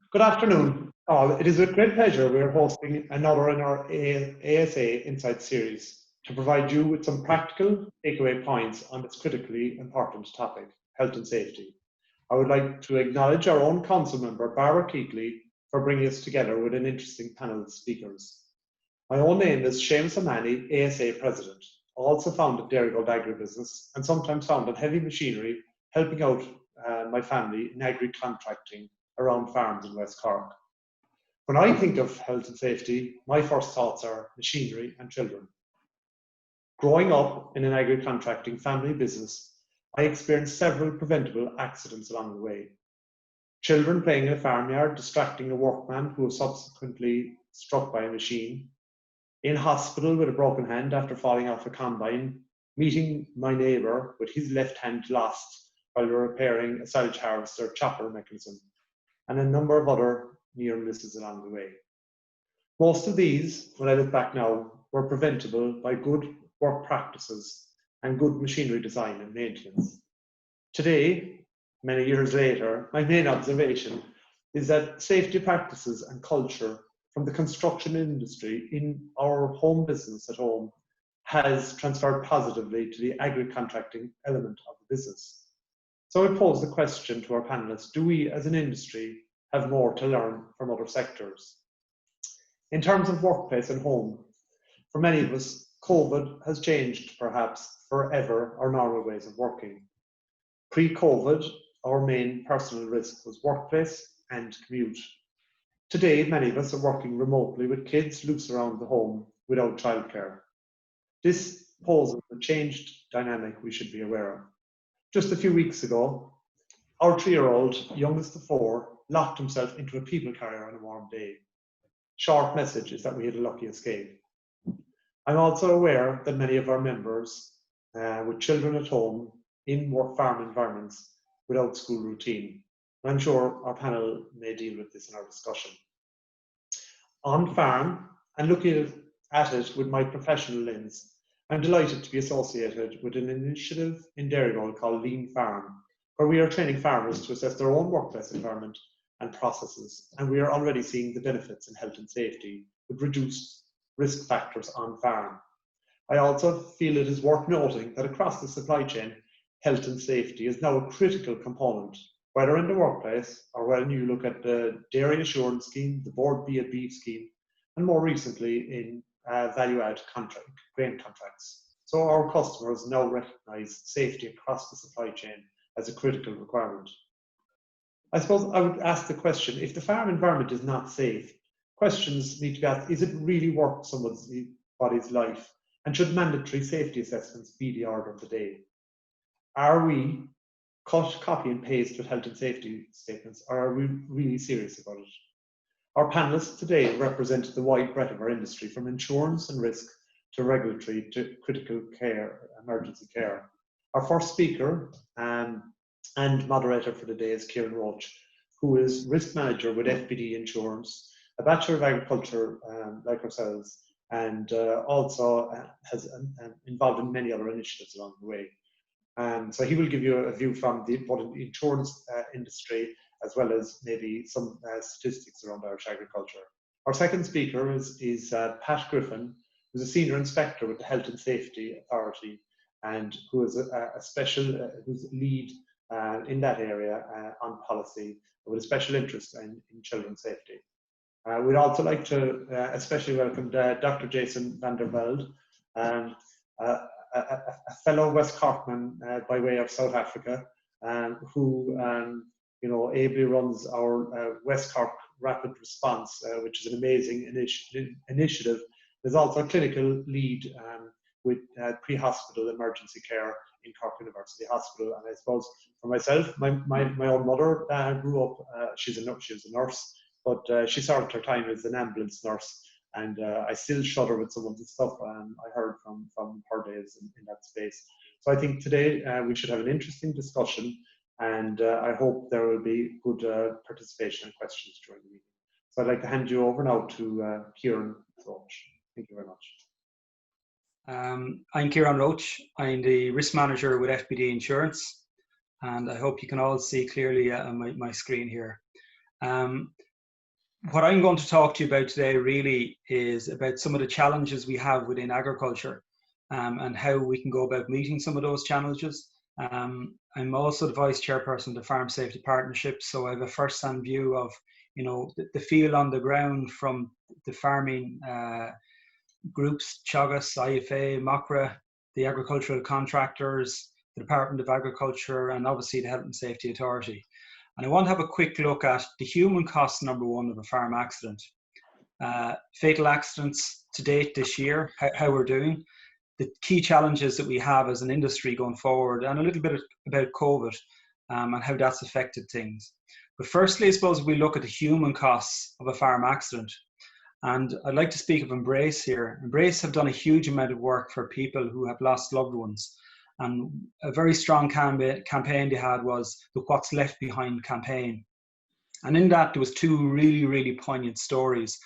Good afternoon. It is with great pleasure we are hosting another in our ASA Insight series to provide you with some practical takeaway points on this critically important topic, health and safety. I would like to acknowledge our own council member, Barbara Keatley, for bringing us together with an interesting panel of speakers. My own name is Seamus O'Mahony, ASA President. I also founded Dairygold Agribusiness and sometimes found on heavy machinery, helping out my family in agri-contracting around farms in West Cork. When I think of health and safety, my first thoughts are machinery and children. Growing up in an agri-contracting family business, I experienced several preventable accidents along the way. Children playing in a farmyard, distracting a workman who was subsequently struck by a machine, in hospital with a broken hand after falling off a combine, meeting my neighbour with his left hand lost while repairing a silage harvester chopper mechanism, and a number of other near misses along the way. Most of these, when I look back now, were preventable by good work practices and good machinery design and maintenance. Today, many years later, my main observation is that safety practices and culture from the construction industry in our home business at home has transferred positively to the agri-contracting element of the business. So I pose the question to our panelists, do we as an industry have more to learn from other sectors? In terms of workplace and home, for many of us, COVID has changed perhaps forever our normal ways of working. Pre-COVID, our main personal risk was workplace and commute. Today, many of us are working remotely with kids loose around the home without childcare. This poses a changed dynamic we should be aware of. Just a few weeks ago, our 3-year-old, youngest of 4, locked himself into a people carrier on a warm day. Short message is that we had a lucky escape. I'm also aware that many of our members with children at home in farm environments without school routine. I'm sure our panel may deal with this in our discussion. On farm, and looking at it with my professional lens, I'm delighted to be associated with an initiative in Dairygold called Lean Farm, where we are training farmers to assess their own workplace environment and processes, and we are already seeing the benefits in health and safety with reduced risk factors on farm. I also feel it is worth noting that across the supply chain, health and safety is now a critical component, whether in the workplace or when you look at the dairy assurance scheme, the board beef scheme, and more recently in value-add grain contracts. So our customers now recognise safety across the supply chain as a critical requirement. I suppose I would ask the question, if the farm environment is not safe, questions need to be asked, is it really worth somebody's life? And should mandatory safety assessments be the order of the day? Are we copy and paste with health and safety statements, or are we really serious about it? Our panelists today represent the wide breadth of our industry, from insurance and risk to regulatory to critical care, emergency care. Our first speaker and moderator for the day is Kieran Roach, who is risk manager with FBD Insurance, a Bachelor of Agriculture like ourselves, and also has involved in many other initiatives along the way. So he will give you a view from both the insurance industry as well as maybe some statistics around Irish agriculture. Our second speaker is Pat Griffin, who's a senior inspector with the Health and Safety Authority, and who is who's lead in that area on policy with a special interest in children's safety. We'd also like to especially welcome Dr. Jason van der Velde, a fellow West Corkman by way of South Africa, who ably runs our West Cork Rapid Response, which is an amazing initiative. There's also a clinical lead with pre-hospital emergency care in Cork University Hospital. And I suppose for myself, my own mother grew up, she was a nurse, but she served her time as an ambulance nurse. And I still shudder with some of the stuff I heard from her days in that space. So I think today we should have an interesting discussion, and I hope there will be good participation and questions during the meeting. So I'd like to hand you over now to Kieran Roach. Thank you very much. I'm Kieran Roach. I'm the risk manager with FBD Insurance, and I hope you can all see clearly on my screen here. What I'm going to talk to you about today really is about some of the challenges we have within agriculture, and how we can go about meeting some of those challenges. I'm also the vice chairperson of the Farm Safety Partnership, so I have a first-hand view of, the feel on the ground from the farming groups, Teagasc, IFA, MACRA, the agricultural contractors, the Department of Agriculture, and obviously the Health and Safety Authority. And I want to have a quick look at the human cost, number one, of a farm accident. Fatal accidents to date this year, how we're doing, the key challenges that we have as an industry going forward, and a little bit about COVID and how that's affected things. But firstly, I suppose we look at the human costs of a farm accident. And I'd like to speak of Embrace here. Embrace have done a huge amount of work for people who have lost loved ones. And a very strong campaign they had was the What's Left Behind campaign. And in that, there was two really, really poignant stories.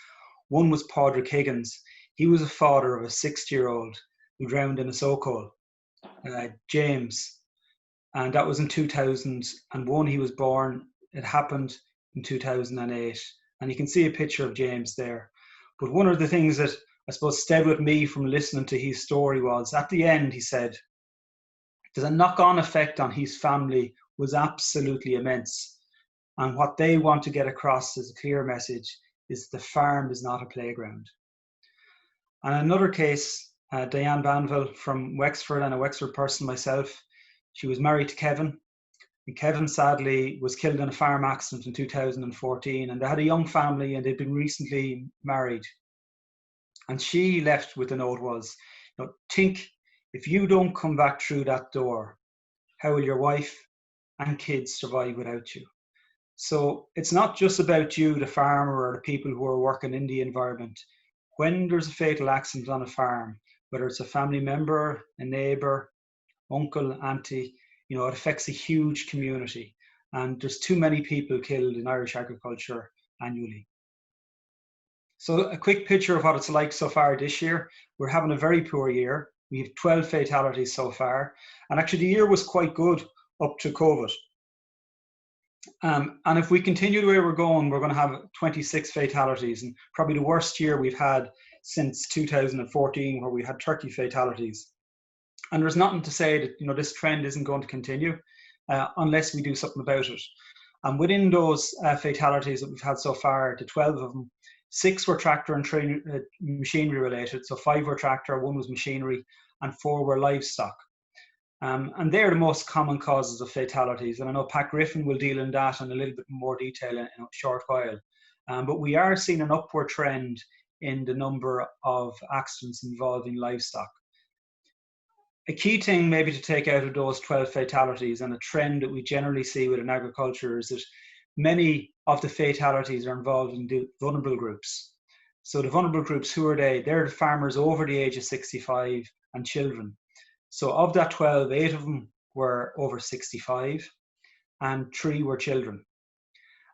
One was Padraig Higgins. He was a father of a 60-year-old who drowned in a soak hole, James. And that was in 2001. He was born. It happened in 2008. And you can see a picture of James there. But one of the things that I suppose stayed with me from listening to his story was, at the end, he said, the knock-on effect on his family was absolutely immense. And what they want to get across as a clear message is the farm is not a playground. And another case, Diane Banville from Wexford, and a Wexford person myself, she was married to Kevin. And Kevin sadly was killed in a farm accident in 2014, and they had a young family and they'd been recently married. And she left with a note was, think, if you don't come back through that door, how will your wife and kids survive without you? So it's not just about you, the farmer, or the people who are working in the environment. When there's a fatal accident on a farm, whether it's a family member, a neighbour, uncle, auntie, it affects a huge community. And there's too many people killed in Irish agriculture annually. So a quick picture of what it's like so far this year. We're having a very poor year. We have 12 fatalities so far. And actually the year was quite good up to COVID. And if we continue the way we're going to have 26 fatalities, and probably the worst year we've had since 2014, where we had 30 fatalities. And there's nothing to say that this trend isn't going to continue unless we do something about it. And within those fatalities that we've had so far, the 12 of them, 6 were tractor and machinery related. So 5 were tractor, 1 was machinery, and 4 were livestock. And they're the most common causes of fatalities. And I know Pat Griffin will deal in that in a little bit more detail in a short while. But we are seeing an upward trend in the number of accidents involving livestock. A key thing maybe to take out of those 12 fatalities, and a trend that we generally see within agriculture, is that many of the fatalities are involved in the vulnerable groups. So the vulnerable groups, who are they? They're the farmers over the age of 65 and children. So of that 12, 8 of them were over 65 and 3 were children.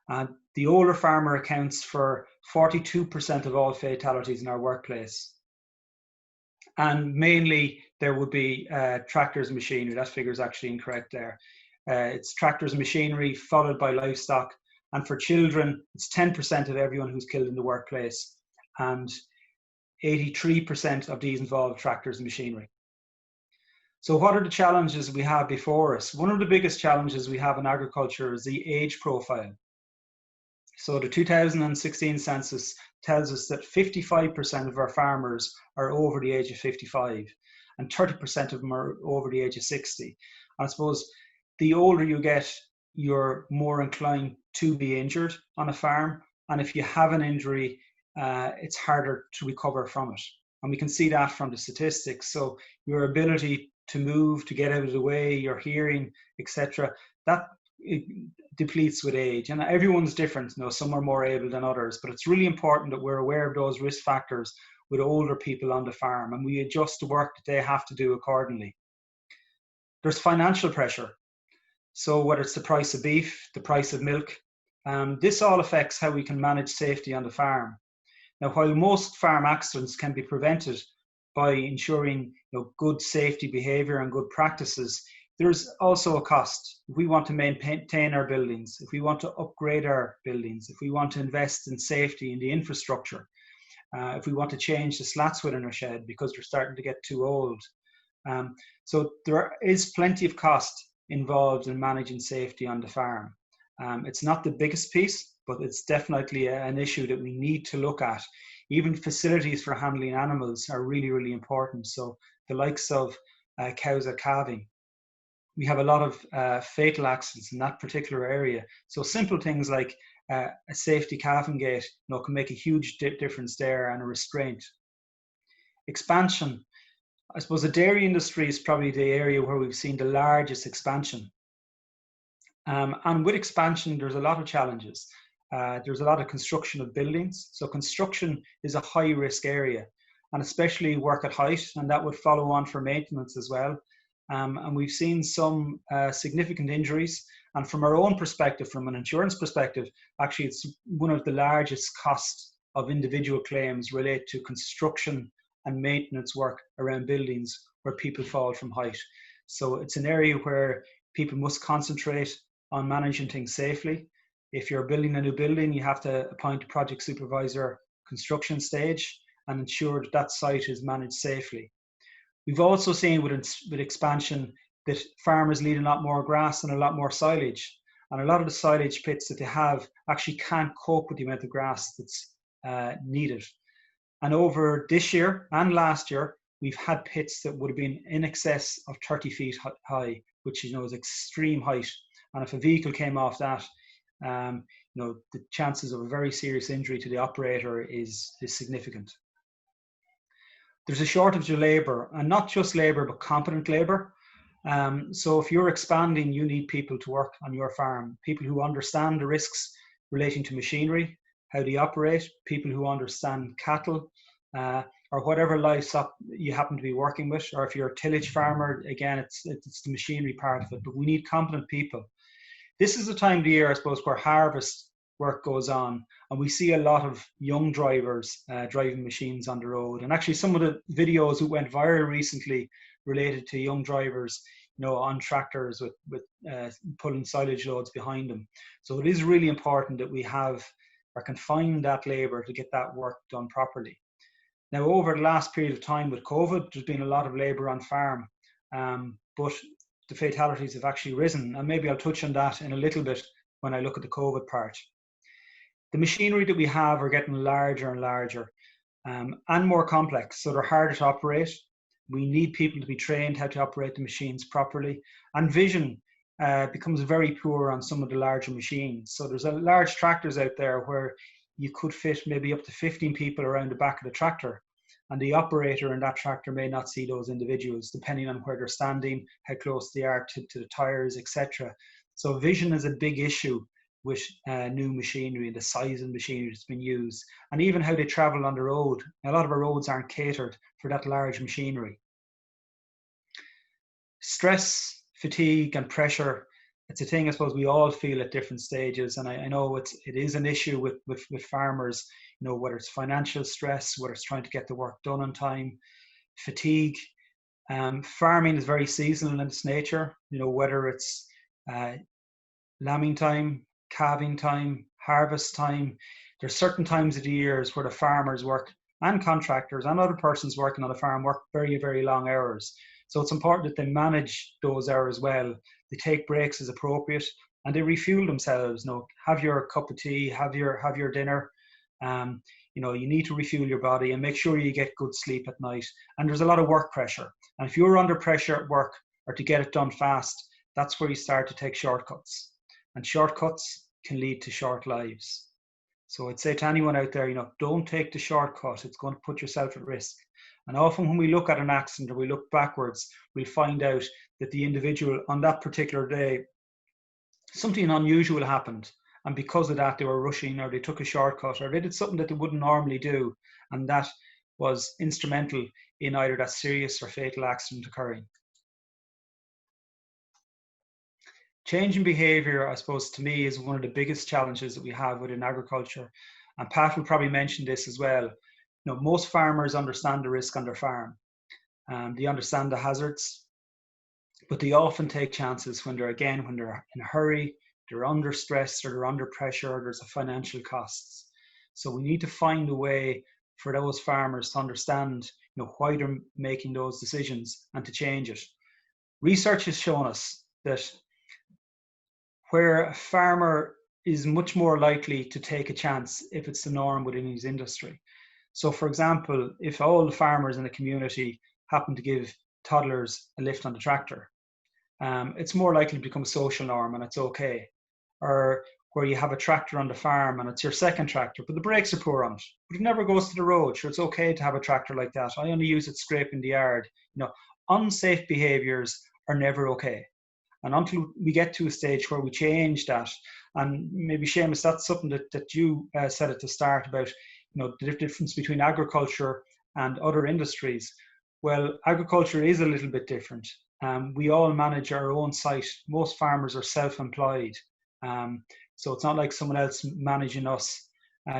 And the older farmer accounts for 42% of all fatalities in our workplace. And mainly there would be tractors and machinery. That figure is actually incorrect there. It's tractors and machinery followed by livestock. And for children, it's 10% of everyone who's killed in the workplace. And 83% of these involve tractors and machinery. So what are the challenges we have before us? One of the biggest challenges we have in agriculture is the age profile. So the 2016 census tells us that 55% of our farmers are over the age of 55 and 30% of them are over the age of 60. And I suppose the older you get, you're more inclined to be injured on a farm. And if you have an injury, it's harder to recover from it. And we can see that from the statistics. So your ability to move, to get out of the way, your hearing, etc., that it depletes with age. And everyone's different. Some are more able than others, but it's really important that we're aware of those risk factors with older people on the farm, and we adjust the work that they have to do accordingly. There's financial pressure. So whether it's the price of beef, the price of milk, this all affects how we can manage safety on the farm. Now, while most farm accidents can be prevented by ensuring good safety behaviour and good practices, There's also a cost. If we want to maintain our buildings, if we want to upgrade our buildings, if we want to invest in safety, in the infrastructure, if we want to change the slats within our shed because they're starting to get too old. So there is plenty of cost involved in managing safety on the farm. It's not the biggest piece, but it's definitely an issue that we need to look at. Even facilities for handling animals are really, really important. So the likes of cows at calving, we have a lot of fatal accidents in that particular area. So simple things like a safety calving gate, can make a huge difference there, and a restraint. Expansion. I suppose the dairy industry is probably the area where we've seen the largest expansion. And with expansion, there's a lot of challenges. There's a lot of construction of buildings. So construction is a high risk area, and especially work at height, and that would follow on for maintenance as well. And we've seen some significant injuries. And from our own perspective, from an insurance perspective, actually it's one of the largest costs of individual claims relate to construction and maintenance work around buildings where people fall from height. So it's an area where people must concentrate on managing things safely. If you're building a new building, you have to appoint a project supervisor construction stage and ensure that that site is managed safely. We've also seen with expansion that farmers need a lot more grass and a lot more silage. And a lot of the silage pits that they have actually can't cope with the amount of grass that's needed. And over this year and last year, we've had pits that would have been in excess of 30 feet high, which is extreme height. And if a vehicle came off that, the chances of a very serious injury to the operator is significant. There's a shortage of labour, and not just labour, but competent labour. So if you're expanding, you need people to work on your farm, people who understand the risks relating to machinery, how they operate, people who understand cattle, or whatever livestock you happen to be working with. Or if you're a tillage farmer, again, it's the machinery part of it, but we need competent people. This is the time of the year, I suppose, where harvest work goes on, and we see a lot of young drivers driving machines on the road. And actually some of the videos that went viral recently related to young drivers on tractors with pulling silage loads behind them. So it is really important that we have or can find that labour to get that work done properly. Now, over the last period of time with COVID, there's been a lot of labour on farm, but the fatalities have actually risen, and maybe I'll touch on that in a little bit when I look at the COVID part. The machinery that we have are getting larger and larger and more complex, so they're harder to operate. We need people to be trained how to operate the machines properly, and vision becomes very poor on some of the larger machines. So there's large tractors out there where you could fit maybe up to 15 people around the back of the tractor, and the operator in that tractor may not see those individuals depending on where they're standing, how close they are to the tires, etc. So vision is a big issue with new machinery and the size of machinery that's been used, and even how they travel on the road. A lot of our roads aren't catered for that large machinery. Stress, fatigue and pressure, it's a thing I suppose we all feel at different stages, and I know it is an issue with farmers, whether it's financial stress, whether it's trying to get the work done on time, fatigue. Farming is very seasonal in its nature, whether it's lambing time, calving time, harvest time. There's certain times of the years where the farmers work, and contractors and other persons working on the farm work very, very long hours. So it's important that they manage those hours well. They take breaks as appropriate, and they refuel themselves. Have your cup of tea, have your dinner. You need to refuel your body and make sure you get good sleep at night. And there's a lot of work pressure. And if you're under pressure at work or to get it done fast, that's where you start to take shortcuts. And shortcuts can lead to short lives. So I'd say to anyone out there, don't take the shortcut. It's going to put yourself at risk. And often when we look at an accident or we look backwards, we'll find out that the individual on that particular day, something unusual happened. And because of that, they were rushing, or they took a shortcut, or they did something that they wouldn't normally do. And that was instrumental in either that serious or fatal accident occurring. Changing behaviour, I suppose, to me, is one of the biggest challenges that we have within agriculture. And Pat will probably mention this as well. Most farmers understand the risk on their farm. They understand the hazards. but they often take chances when they're in a hurry, they're under stress, or they're under pressure, or there's a financial costs. So we need to find a way for those farmers to understand, why they're making those decisions and to change it. Research has shown us that where a farmer is much more likely to take a chance if it's the norm within his industry. So, for example, if all the farmers in the community happen to give toddlers a lift on the tractor, it's more likely to become a social norm and it's okay. Or where you have a tractor on the farm and it's your second tractor, but the brakes are poor on it, but it never goes to the road. Sure, it's okay to have a tractor like that. I only use it scraping the yard. Unsafe behaviors are never okay. And until we get to a stage where we change that, and maybe Seamus, that's something that you said at the start about, the difference between agriculture and other industries. Well, agriculture is a little bit different. We all manage our own site. Most farmers are self-employed. So it's not like someone else managing us.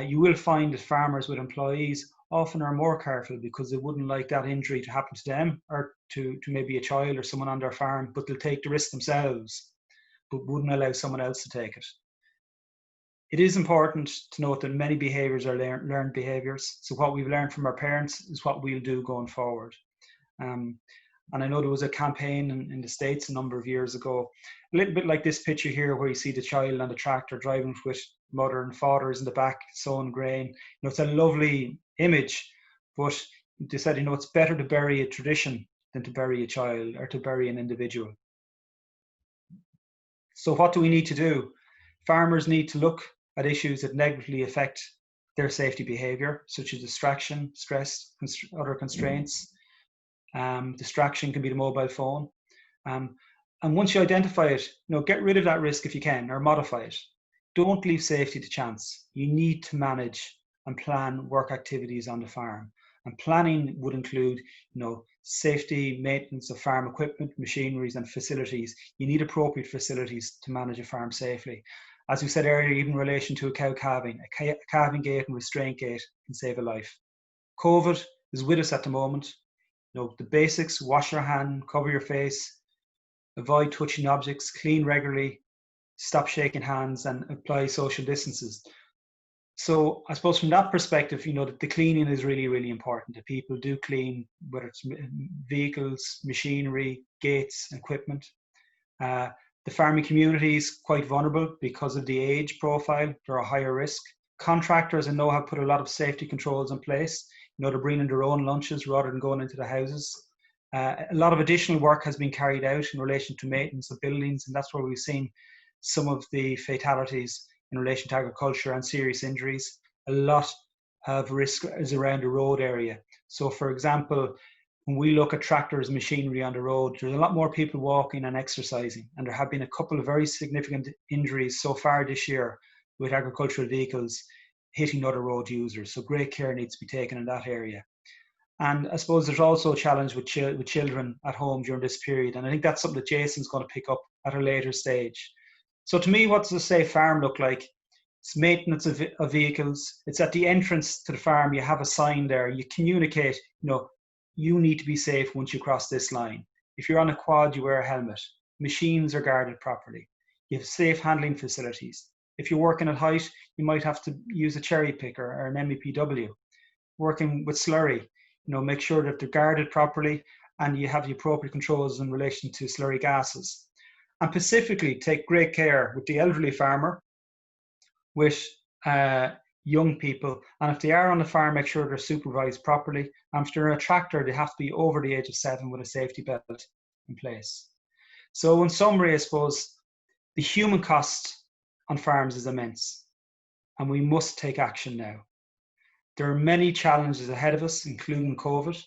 You will find that farmers with employees often are more careful because they wouldn't like that injury to happen to them or to maybe a child or someone on their farm, but they'll take the risk themselves, but wouldn't allow someone else to take it. It is important to note that many behaviours are learned behaviours. So what we've learned from our parents is what we'll do going forward. And I know there was a campaign in the States a number of years ago, a little bit like this picture here where you see the child on the tractor driving with mother and fathers in the back sowing grain. It's a lovely image, but they said, it's better to bury a tradition than to bury a child or to bury an individual. So what do we need to do? Farmers need to look at issues that negatively affect their safety behaviour, such as distraction, stress, other constraints. Distraction can be the mobile phone. And once you identify it, get rid of that risk if you can, or modify it. Don't leave safety to chance. You need to manage and plan work activities on the farm. And planning would include, safety, maintenance of farm equipment, machineries and facilities. You need appropriate facilities to manage a farm safely. As we said earlier, even in relation to a cow calving, a calving gate and restraint gate can save a life. COVID is with us at the moment. The basics: wash your hand, cover your face, avoid touching objects, clean regularly, stop shaking hands, and apply social distances. So I suppose from that perspective, the cleaning is really, really important. That people do clean, whether it's vehicles, machinery, gates, equipment. The farming community is quite vulnerable because of the age profile. They're a higher risk. Contractors, I know, have put a lot of safety controls in place. They're bringing their own lunches rather than going into the houses. A lot of additional work has been carried out in relation to maintenance of buildings, and that's where we've seen some of the fatalities in relation to agriculture and serious injuries. A lot of risk is around the road area. So, for example, when we look at tractors and machinery on the road, there's a lot more people walking and exercising, and there have been a couple of very significant injuries so far this year with agricultural vehicles hitting other road users. So great care needs to be taken in that area. And I suppose there's also a challenge with children at home during this period. And I think that's something that Jason's going to pick up at a later stage. So to me, what does a safe farm look like? It's maintenance of vehicles. It's at the entrance to the farm. You have a sign there. You communicate, you need to be safe once you cross this line. If you're on a quad, you wear a helmet. Machines are guarded properly. You have safe handling facilities. If you're working at height, you might have to use a cherry picker or an MEPW. Working with slurry, make sure that they're guarded properly and you have the appropriate controls in relation to slurry gases. And specifically, take great care with the elderly farmer, with young people, and if they are on the farm, make sure they're supervised properly. And if they're in a tractor, they have to be over the age of 7 with a safety belt in place. So in summary, I suppose the human cost on farms is immense, and we must take action now. There are many challenges ahead of us, including COVID.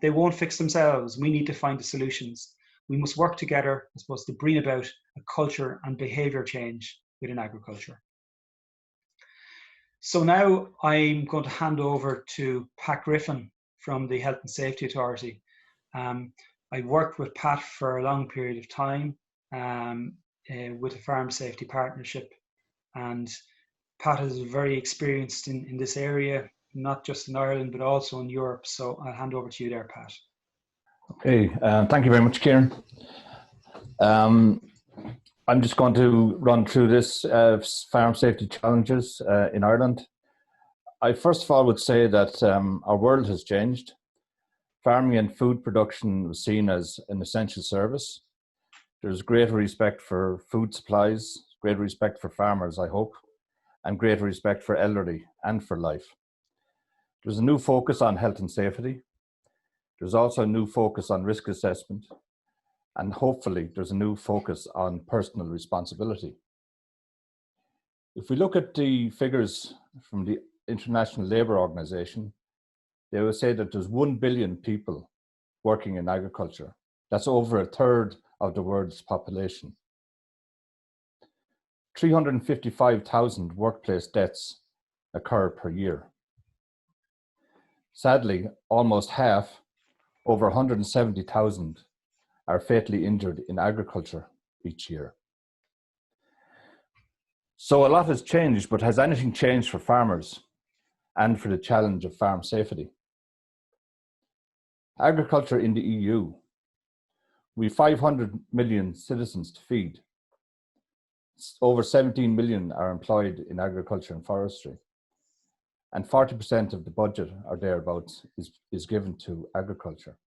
They won't fix themselves. We need to find the solutions. We must work together, I suppose, to bring about a culture and behaviour change within agriculture. So now I'm going to hand over to Pat Griffin from the Health and Safety Authority. I've worked with Pat for a long period of time with the Farm Safety Partnership, and Pat is very experienced in this area, not just in Ireland, but also in Europe. So I'll hand over to you there, Pat. Okay, thank you very much, Kieran. I'm just going to run through this farm safety challenges in Ireland. I first of all would say that our world has changed. Farming and food production was seen as an essential service. There's greater respect for food supplies, greater respect for farmers, I hope, and greater respect for elderly and for life. There's a new focus on health and safety. There's also a new focus on risk assessment, and hopefully there's a new focus on personal responsibility. If we look at the figures from the International Labour Organization, they will say that there's 1 billion people working in agriculture. That's over a third of the world's population. 355,000 workplace deaths occur per year. Sadly, almost half, over 170,000, are fatally injured in agriculture each year. So a lot has changed, but has anything changed for farmers and for the challenge of farm safety? Agriculture in the EU, we have 500 million citizens to feed. Over 17 million are employed in agriculture and forestry. And 40% of the budget or thereabouts is given to agriculture.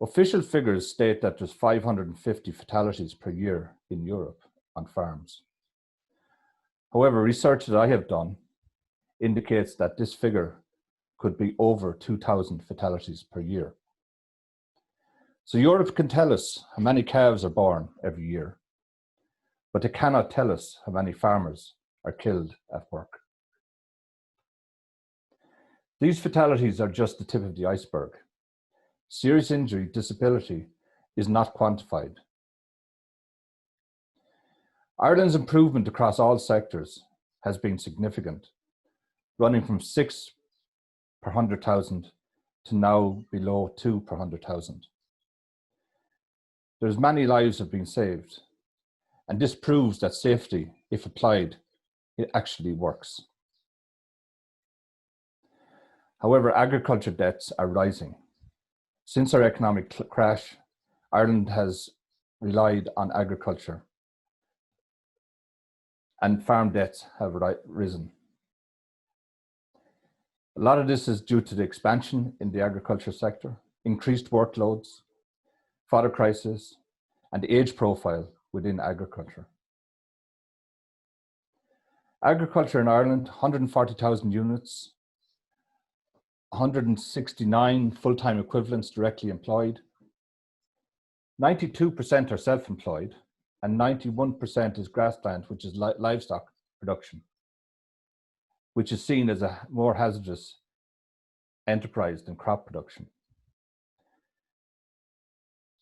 Official figures state that there's 550 fatalities per year in Europe on farms. However, research that I have done indicates that this figure could be over 2,000 fatalities per year. So Europe can tell us how many calves are born every year, but they cannot tell us how many farmers are killed at work. These fatalities are just the tip of the iceberg. Serious injury, disability is not quantified. Ireland's improvement across all sectors has been significant, running from 6 per 100,000 to now below 2 per 100,000. There's many lives have been saved, and this proves that safety, if applied, it actually works. However, agriculture deaths are rising. Since our economic crash, Ireland has relied on agriculture, and farm deaths have risen. A lot of this is due to the expansion in the agriculture sector, increased workloads, fodder crisis, and age profile within agriculture. Agriculture in Ireland, 140,000 units, 169 full-time equivalents directly employed, 92% are self-employed, and 91% is grassland, which is livestock production, which is seen as a more hazardous enterprise than crop production.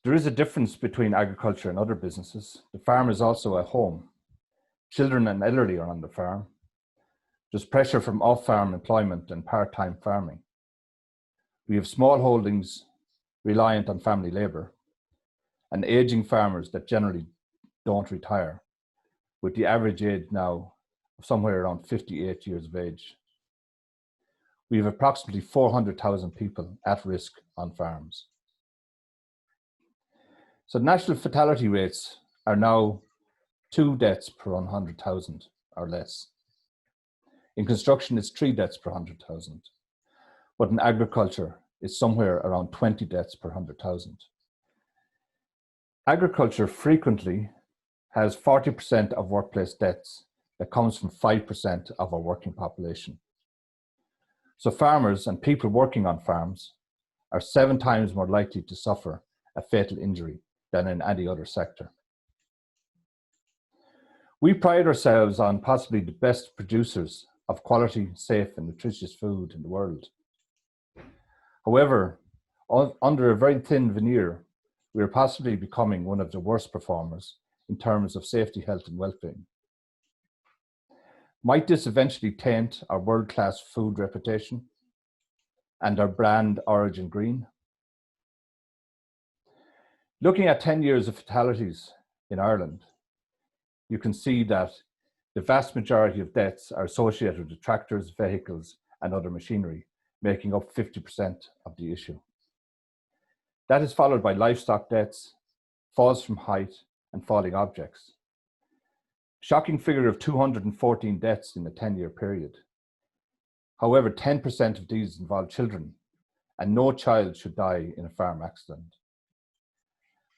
There is a difference between agriculture and other businesses. The farm is also a home. Children and elderly are on the farm. There's pressure from off-farm employment and part-time farming. We have small holdings reliant on family labour and ageing farmers that generally don't retire, with the average age now of somewhere around 58 years of age. We have approximately 400,000 people at risk on farms. So national fatality rates are now 2 deaths per 100,000 or less. In construction, it's 3 deaths per 100,000. But in agriculture, it's somewhere around 20 deaths per 100,000. Agriculture frequently has 40% of workplace deaths that comes from 5% of our working population. So farmers and people working on farms are 7 times more likely to suffer a fatal injury than in any other sector. We pride ourselves on possibly the best producers of quality, safe and nutritious food in the world. However, under a very thin veneer, we are possibly becoming one of the worst performers in terms of safety, health and well-being. Might this eventually taint our world-class food reputation and our brand Origin Green? Looking at 10 years of fatalities in Ireland, you can see that the vast majority of deaths are associated with tractors, vehicles and other machinery, making up 50% of the issue. That is followed by livestock deaths, falls from height, and falling objects. Shocking figure of 214 deaths in a 10-year period. However, 10% of these involve children, and no child should die in a farm accident.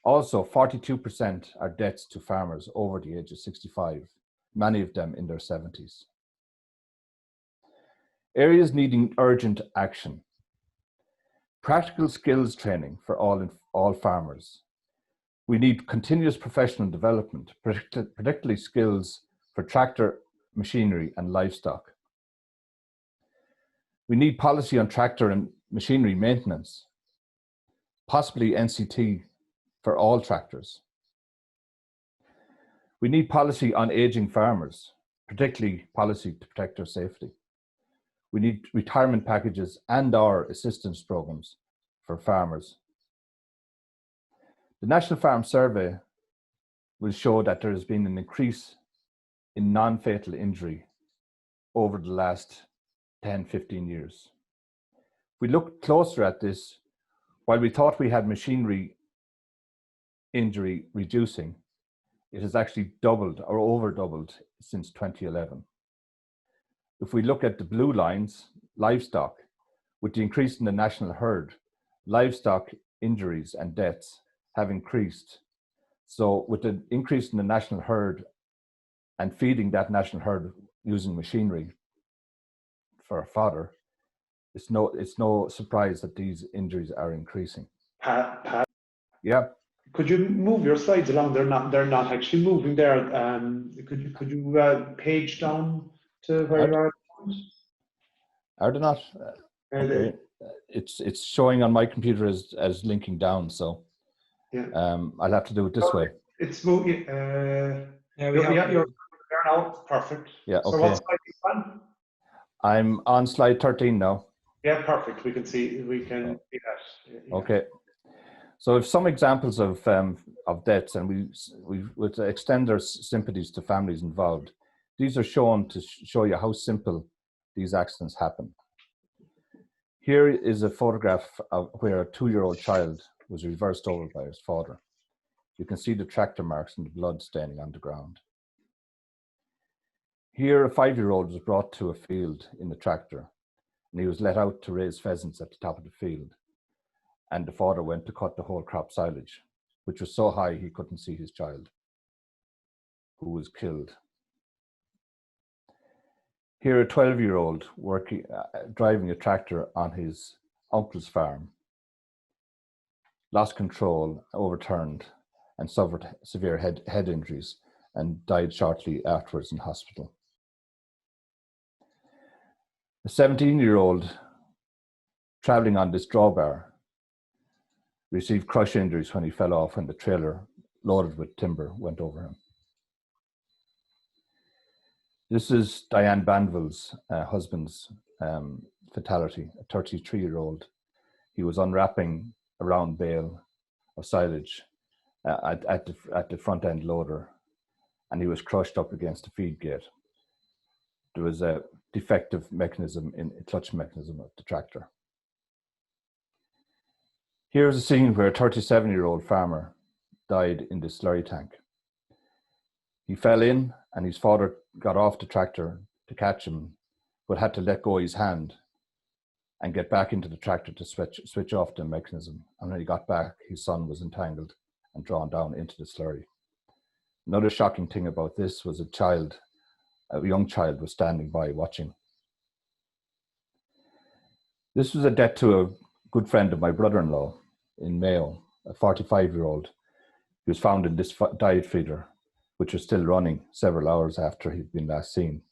Also, 42% are deaths to farmers over the age of 65, many of them in their 70s. Areas needing urgent action. Practical skills training for all farmers. We need continuous professional development, particularly skills for tractor, machinery, and livestock. We need policy on tractor and machinery maintenance, possibly NCT for all tractors. We need policy on aging farmers, particularly policy to protect their safety. We need retirement packages and/or assistance programs for farmers. The National Farm Survey will show that there has been an increase in non-fatal injury over the last 10, 15 years. If we look closer at this, while we thought we had machinery injury reducing, it has actually doubled or over doubled since 2011. If we look at the blue lines, livestock, with the increase in the national herd, livestock injuries and deaths have increased. So with the increase in the national herd and feeding that national herd using machinery for fodder, it's no surprise that these injuries are increasing. Pat, Yeah. could you move your slides along? They're not actually moving there. Could you page down to where you are? Are they not? Okay. It's showing on my computer as linking down, so yeah. I'll have to do it this way. It's moving. You're there now. Perfect. Yeah. Okay. So what slide are you on? I'm on slide 13 now. Yeah, perfect. We can see that. Yeah. Okay. So if some examples of deaths, and we would extend our sympathies to families involved. These are shown to show you how simple these accidents happen. Here is a photograph of where a 2-year-old child was reversed over by his father. You can see the tractor marks and the blood staining on the ground. Here, a 5-year-old was brought to a field in the tractor, and he was let out to raise pheasants at the top of the field. And the father went to cut the whole crop silage, which was so high he couldn't see his child, who was killed. Here, a 12-year-old driving a tractor on his uncle's farm, lost control, overturned, and suffered severe head injuries, and died shortly afterwards in hospital. A 17-year-old traveling on this drawbar received crush injuries when he fell off when the trailer loaded with timber went over him. This is Diane Banville's husband's fatality, a 33-year-old. He was unwrapping a round bale of silage at the front end loader, and he was crushed up against the feed gate. There was a defective mechanism in a clutch mechanism of the tractor. Here's a scene where a 37-year-old farmer died in the slurry tank. He fell in, and his father got off the tractor to catch him, but had to let go his hand and get back into the tractor to switch off the mechanism. And when he got back, his son was entangled and drawn down into the slurry. Another shocking thing about this was a young child was standing by watching. This was a death to a good friend of my brother-in-law in Mayo, a 45-year-old. He was found in this diet feeder, which was still running several hours after he'd been last seen.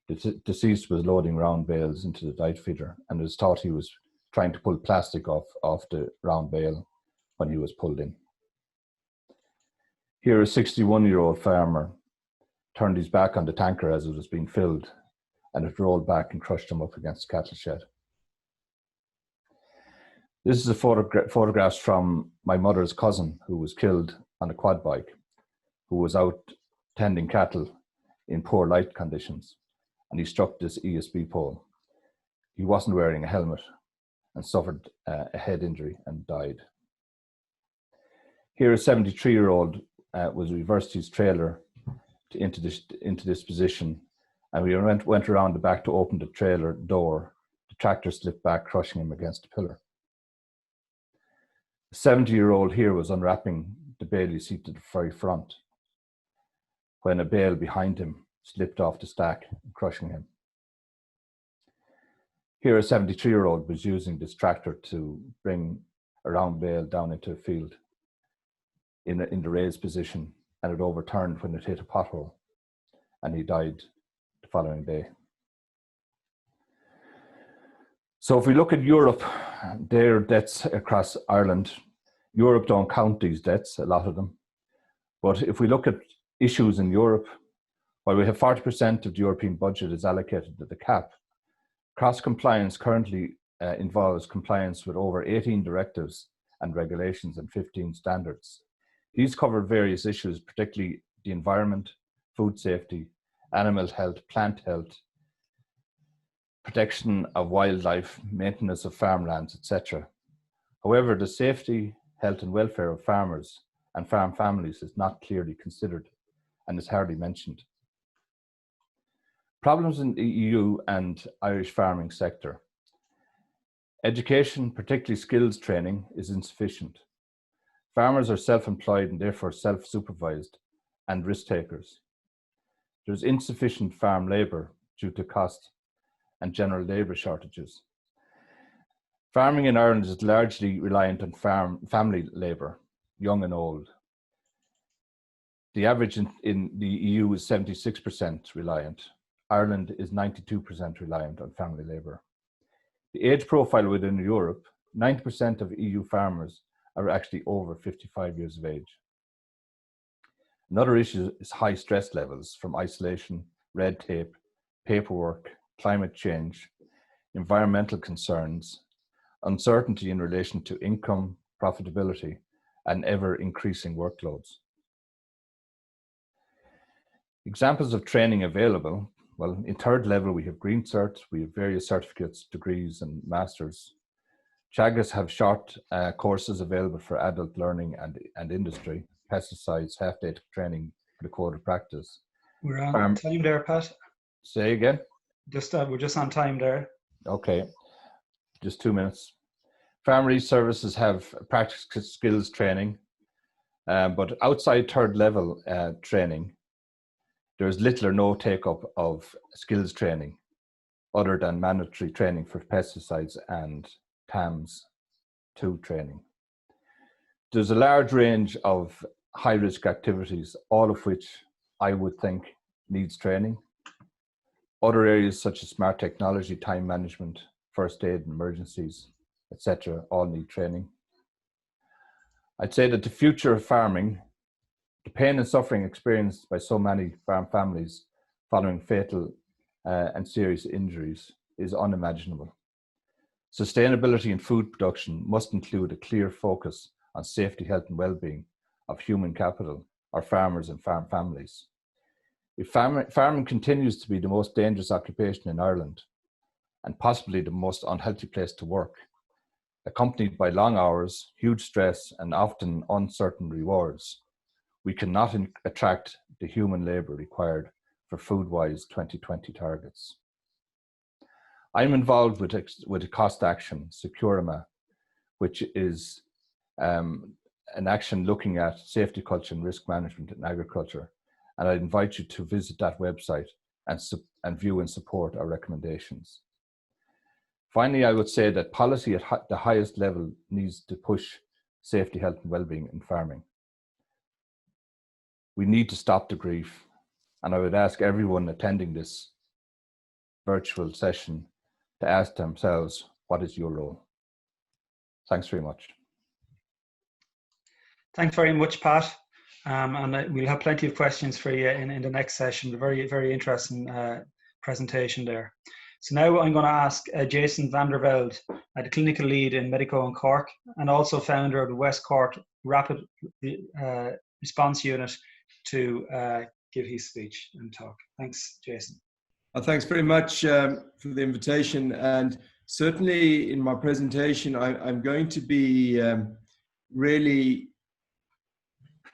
The deceased was loading round bales into the diet feeder, and it was thought he was trying to pull plastic off the round bale when he was pulled in. Here, a 61-year-old farmer turned his back on the tanker as it was being filled, and it rolled back and crushed him up against the cattle shed. This is a photographs from my mother's cousin, who was killed on a quad bike, who was out tending cattle in poor light conditions, and he struck this ESB pole. he wasn't wearing a helmet and suffered a head injury and died. Here, a 73-year-old was reversed his trailer into this position, and we went around the back to open the trailer door. The tractor slipped back, crushing him against a pillar. The 70-year-old here was unwrapping the bale you see to the very front when a bale behind him slipped off the stack, crushing him. Here, a 73-year-old was using this tractor to bring a round bale down into a field in the raised position, and it overturned when it hit a pothole, and he died the following day. So if we look at Europe, their deaths across Ireland, Europe don't count these deaths, a lot of them. But if we look at issues in Europe, while we have 40% of the European budget is allocated to the CAP, cross-compliance currently involves compliance with over 18 directives and regulations and 15 standards. These cover various issues, particularly the environment, food safety, animal health, plant health, protection of wildlife, maintenance of farmlands, etc. However, the safety, health and welfare of farmers and farm families is not clearly considered and is hardly mentioned. Problems in the EU and Irish farming sector. Education, particularly skills training, is insufficient. Farmers are self-employed and therefore self-supervised and risk takers. There is insufficient farm labour due to cost and general labour shortages. Farming in Ireland is largely reliant on family labour, young and old. The average in the EU is 76% reliant. Ireland is 92% reliant on family labour. The age profile within Europe, 90% of EU farmers are actually over 55 years of age. Another issue is high stress levels from isolation, red tape, paperwork, climate change, environmental concerns, uncertainty in relation to income, profitability, and ever increasing workloads. Examples of training available. Well, in third level, we have Green Cert, we have various certificates, degrees, and masters. Teagasc have short courses available for adult learning and industry, pesticides, half-day training for the code of practice. We're on time there, Pat. Say again? We're just on time there. Okay, just 2 minutes. Farm services have practical skills training, but outside third level training, there is little or no take-up of skills training other than mandatory training for pesticides and TAMS 2 training. There's a large range of high-risk activities, all of which I would think needs training. Other areas such as smart technology, time management, first aid, emergencies, etc., all need training. I'd say that the future of farming, the pain and suffering experienced by so many farm families following fatal and serious injuries is unimaginable. Sustainability in food production must include a clear focus on safety, health and well-being of human capital, our farmers and farm families. If farming continues to be the most dangerous occupation in Ireland and possibly the most unhealthy place to work, accompanied by long hours, huge stress and often uncertain rewards, we cannot attract the human labour required for FoodWise 2020 targets. I'm involved with a cost action, Securima, which is an action looking at safety culture and risk management in agriculture. And I invite you to visit that website and view and support our recommendations. Finally, I would say that policy at the highest level needs to push safety, health and well-being in farming. We need to stop the grief. And I would ask everyone attending this virtual session to ask themselves, what is your role? Thanks very much. Thanks very much, Pat. And we'll have plenty of questions for you in the next session. A very, very interesting presentation there. So now I'm going to ask Jason van der Velde, the clinical lead in Medico in Cork and also founder of the West Cork Rapid Response Unit, to give his speech and talk. Thanks, Jason. Thanks very much for the invitation. And certainly in my presentation, I'm going to be really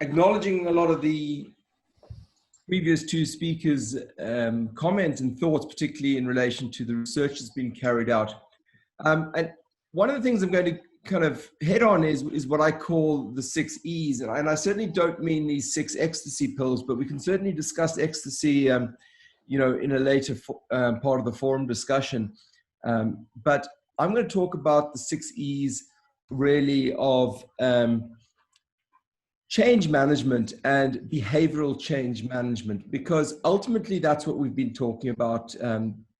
acknowledging a lot of the previous two speakers' comments and thoughts, particularly in relation to the research that's been carried out. And one of the things I'm going to kind of head on is what I call the 6 E's. And I certainly don't mean these 6 ecstasy pills, but we can certainly discuss ecstasy you know, in a later part of the forum discussion. But I'm going to talk about the 6 E's really of change management and behavioral change management, because ultimately that's what we've been talking about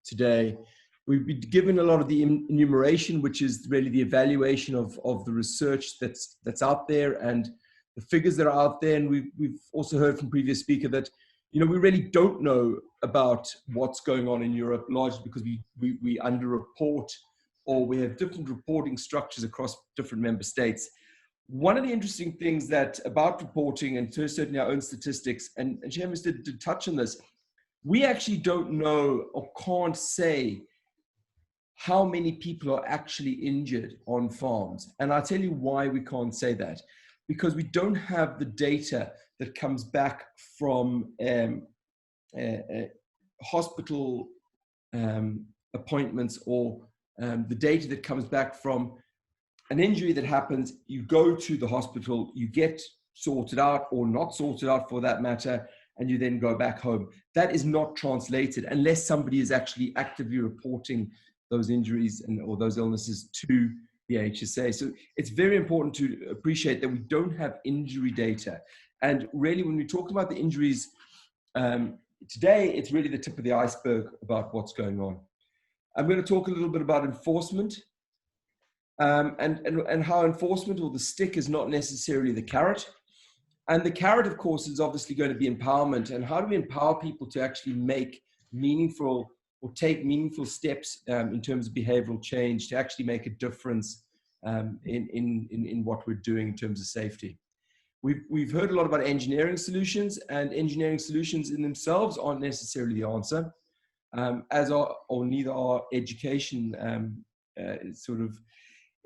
today. We've been given a lot of the enumeration, which is really the evaluation of the research that's out there and the figures that are out there. And we've also heard from previous speaker that, you know, we really don't know about what's going on in Europe, largely because we underreport, or we have different reporting structures across different member states. One of the interesting things that about reporting, and certainly our own statistics, and Seamus did touch on this, we actually don't know or can't say how many people are actually injured on farms. And I'll tell you why we can't say that. Because we don't have the data that comes back from hospital appointments, or the data that comes back from an injury that happens. You go to the hospital, you get sorted out or not sorted out for that matter, and you then go back home. That is not translated unless somebody is actually actively reporting those injuries or those illnesses to the HSA. So it's very important to appreciate that we don't have injury data. And really, when we talk about the injuries today, it's really the tip of the iceberg about what's going on. I'm going to talk a little bit about enforcement and how enforcement, or the stick, is not necessarily the carrot. And the carrot, of course, is obviously going to be empowerment. And how do we empower people to actually make meaningful or take meaningful steps in terms of behavioral change to actually make a difference in what we're doing in terms of safety? We've heard a lot about engineering solutions, and engineering solutions in themselves aren't necessarily the answer, or neither are education, sort of,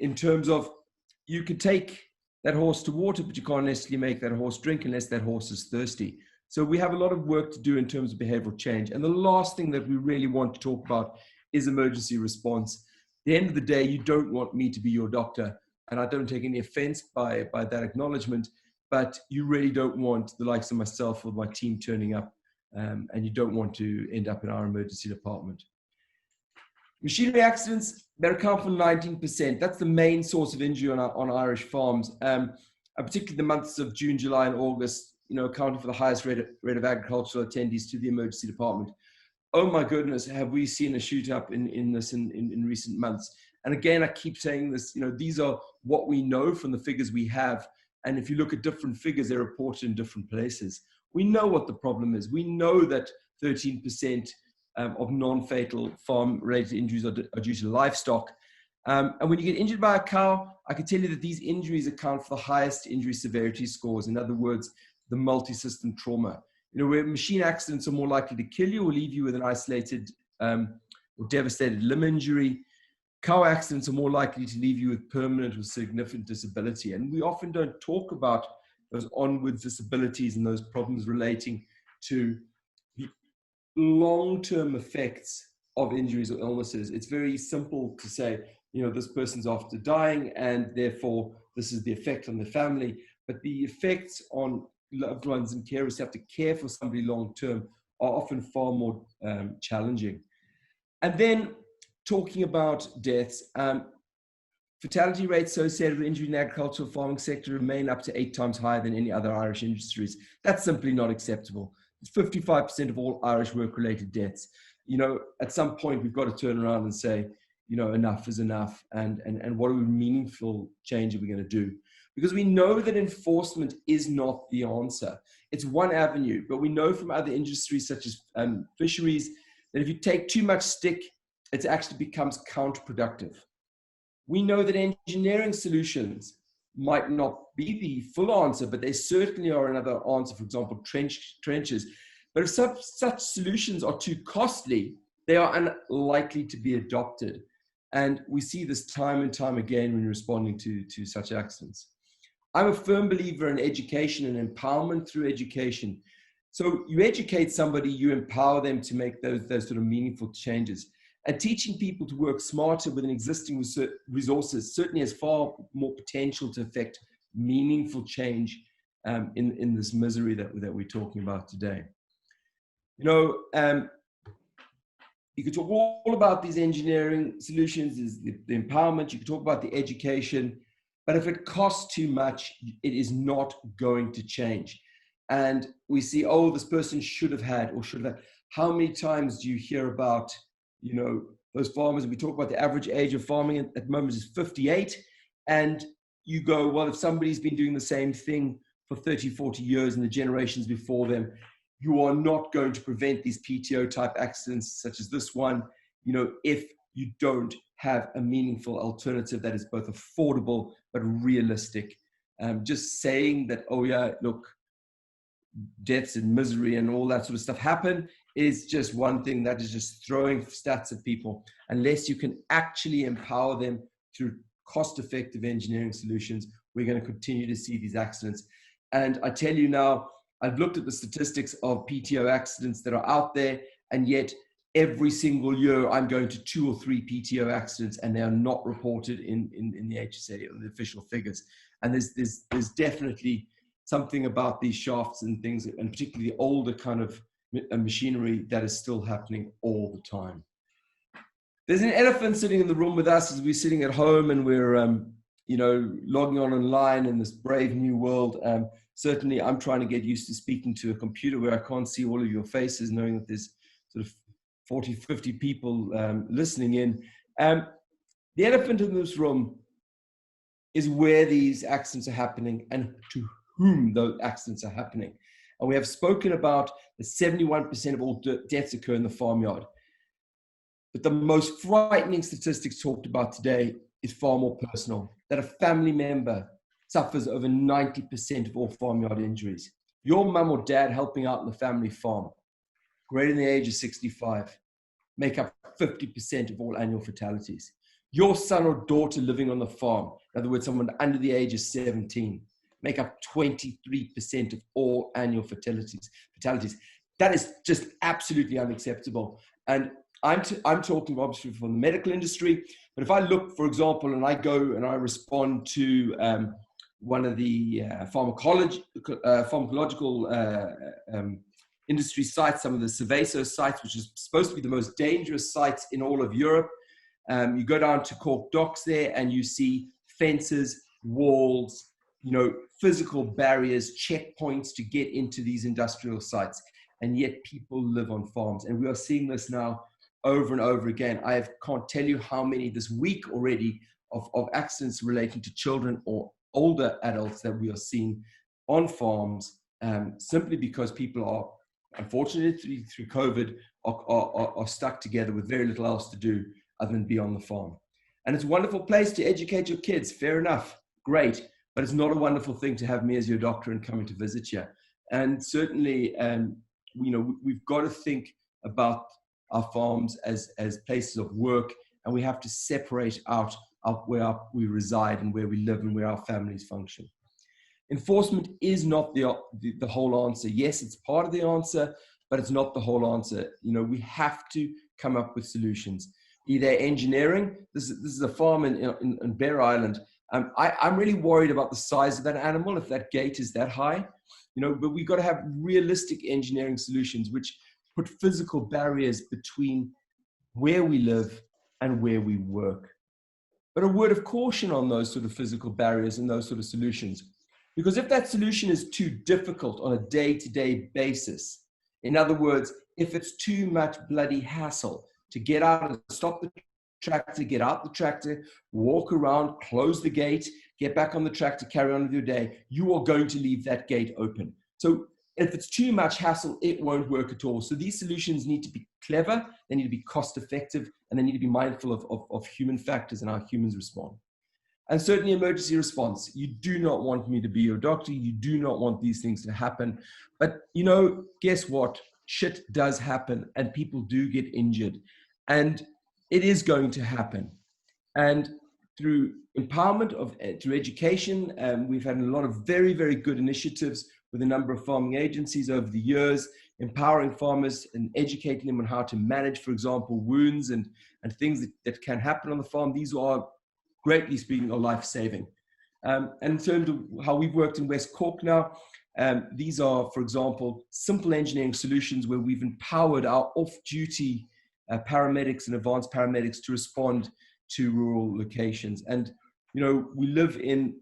in terms of, you could take that horse to water, but you can't necessarily make that horse drink unless that horse is thirsty. So we have a lot of work to do in terms of behavioral change. And the last thing that we really want to talk about is emergency response. At the end of the day, you don't want me to be your doctor, and I don't take any offense by that acknowledgement, but you really don't want the likes of myself or my team turning up, and you don't want to end up in our emergency department. Machinery accidents, they account for 19%. That's the main source of injury on Irish farms. Particularly the months of June, July, and August, you know, accounting for the highest rate of agricultural attendees to the emergency department. Oh my goodness, have we seen a shoot up in this in recent months? And again, I keep saying this, you know, these are what we know from the figures we have. And if you look at different figures, they're reported in different places. We know what the problem is. We know that 13% of non-fatal farm-related injuries are due to livestock. And when you get injured by a cow, I can tell you that these injuries account for the highest injury severity scores. In other words, the multi-system trauma. You know, where machine accidents are more likely to kill you or leave you with an isolated or devastated limb injury, cow accidents are more likely to leave you with permanent or significant disability. And we often don't talk about those onward disabilities and those problems relating to the long-term effects of injuries or illnesses. It's very simple to say, you know, this person's after dying, and therefore this is the effect on the family. But the effects on loved ones and carers who have to care for somebody long-term are often far more challenging. And then talking about deaths, fatality rates associated with injury in the agricultural farming sector remain up to 8 times higher than any other Irish industries. That's simply not acceptable. It's 55% of all Irish work-related deaths. You know, at some point we've got to turn around and say, you know, enough is enough, and what meaningful change are we going to do? Because we know that enforcement is not the answer. It's one avenue, but we know from other industries such as fisheries that if you take too much stick, it actually becomes counterproductive. We know that engineering solutions might not be the full answer, but they certainly are another answer. For example, trenches. But if such solutions are too costly, they are unlikely to be adopted. And we see this time and time again when responding to such accidents. I'm a firm believer in education and empowerment through education. So you educate somebody, you empower them to make those sort of meaningful changes. And teaching people to work smarter within existing resources certainly has far more potential to affect meaningful change in this misery that we're talking about today. You know, you could talk all about these engineering solutions, is the empowerment, you could talk about the education, but if it costs too much, it is not going to change. And we see, oh, this person should have had or should have had. How many times do you hear about, you know, those farmers? We talk about the average age of farming at the moment is 58. And you go, well, if somebody's been doing the same thing for 30, 40 years and the generations before them, you are not going to prevent these PTO type accidents such as this one, you know, if you don't have a meaningful alternative that is both affordable but realistic. Just saying that, oh yeah, look, deaths and misery and all that sort of stuff happen is just one thing that is just throwing stats at people, unless you can actually empower them through cost-effective engineering solutions. We're going to continue to see these accidents. And I tell you now, I've looked at the statistics of PTO accidents that are out there, and yet every single year I'm going to 2 or 3 PTO accidents, and they are not reported in the HSA or the official figures. And there's definitely something about these shafts and things, and particularly the older kind of machinery, that is still happening all the time. There's an elephant sitting in the room with us as we're sitting at home and we're you know, logging on online in this brave new world. Certainly, I'm trying to get used to speaking to a computer where I can't see all of your faces, knowing that there's sort of 40, 50 people listening in. The elephant in this room is where these accidents are happening and to whom those accidents are happening. And we have spoken about that 71% of all deaths occur in the farmyard. But the most frightening statistics talked about today is far more personal, that a family member suffers over 90% of all farmyard injuries. Your mum or dad helping out in the family farm, greater than the age of 65, make up 50% of all annual fatalities. Your son or daughter living on the farm, in other words, someone under the age of 17, make up 23% of all annual fatalities. That is just absolutely unacceptable. And I'm talking obviously from the medical industry, but if I look, for example, and I go and I respond to one of the pharmacological industry sites, some of the Seveso sites, which is supposed to be the most dangerous sites in all of Europe. You go down to Cork Docks there and you see fences, walls, you know, physical barriers, checkpoints to get into these industrial sites. And yet people live on farms. And we are seeing this now over and over again. I can't tell you how many this week already of accidents relating to children or older adults that we are seeing on farms, simply because people are, unfortunately through COVID, are stuck together with very little else to do other than be on the farm. And it's a wonderful place to educate your kids, fair enough, great, but it's not a wonderful thing to have me as your doctor and coming to visit you. And certainly, you know, we've got to think about our farms as places of work, and we have to separate out where we reside and where we live and where our families function. Enforcement is not the whole answer. Yes, it's part of the answer, but it's not the whole answer. You know, we have to come up with solutions. Either engineering, this is a farm in Bear Island. I'm really worried about the size of that animal if that gate is that high, you know, but we've got to have realistic engineering solutions which put physical barriers between where we live and where we work. But a word of caution on those sort of physical barriers and those sort of solutions. Because if that solution is too difficult on a day-to-day basis, in other words, if it's too much bloody hassle to get out and stop the tractor, get out the tractor, walk around, close the gate, get back on the tractor, carry on with your day, you are going to leave that gate open. So if it's too much hassle, it won't work at all. So these solutions need to be clever, they need to be cost effective, and they need to be mindful of human factors and how humans respond. And certainly emergency response. You do not want me to be your doctor. You do not want these things to happen. But, you know, guess what? shit does happen and people do get injured. And it is going to happen. And through empowerment, through education, we've had a lot of very, very good initiatives with a number of farming agencies over the years, empowering farmers and educating them on how to manage, for example, wounds and things that can happen on the farm. These are, greatly speaking, are life-saving. And in terms of how we've worked in West Cork now, these are, for example, simple engineering solutions where we've empowered our off-duty paramedics and advanced paramedics to respond to rural locations. And, you know, we live in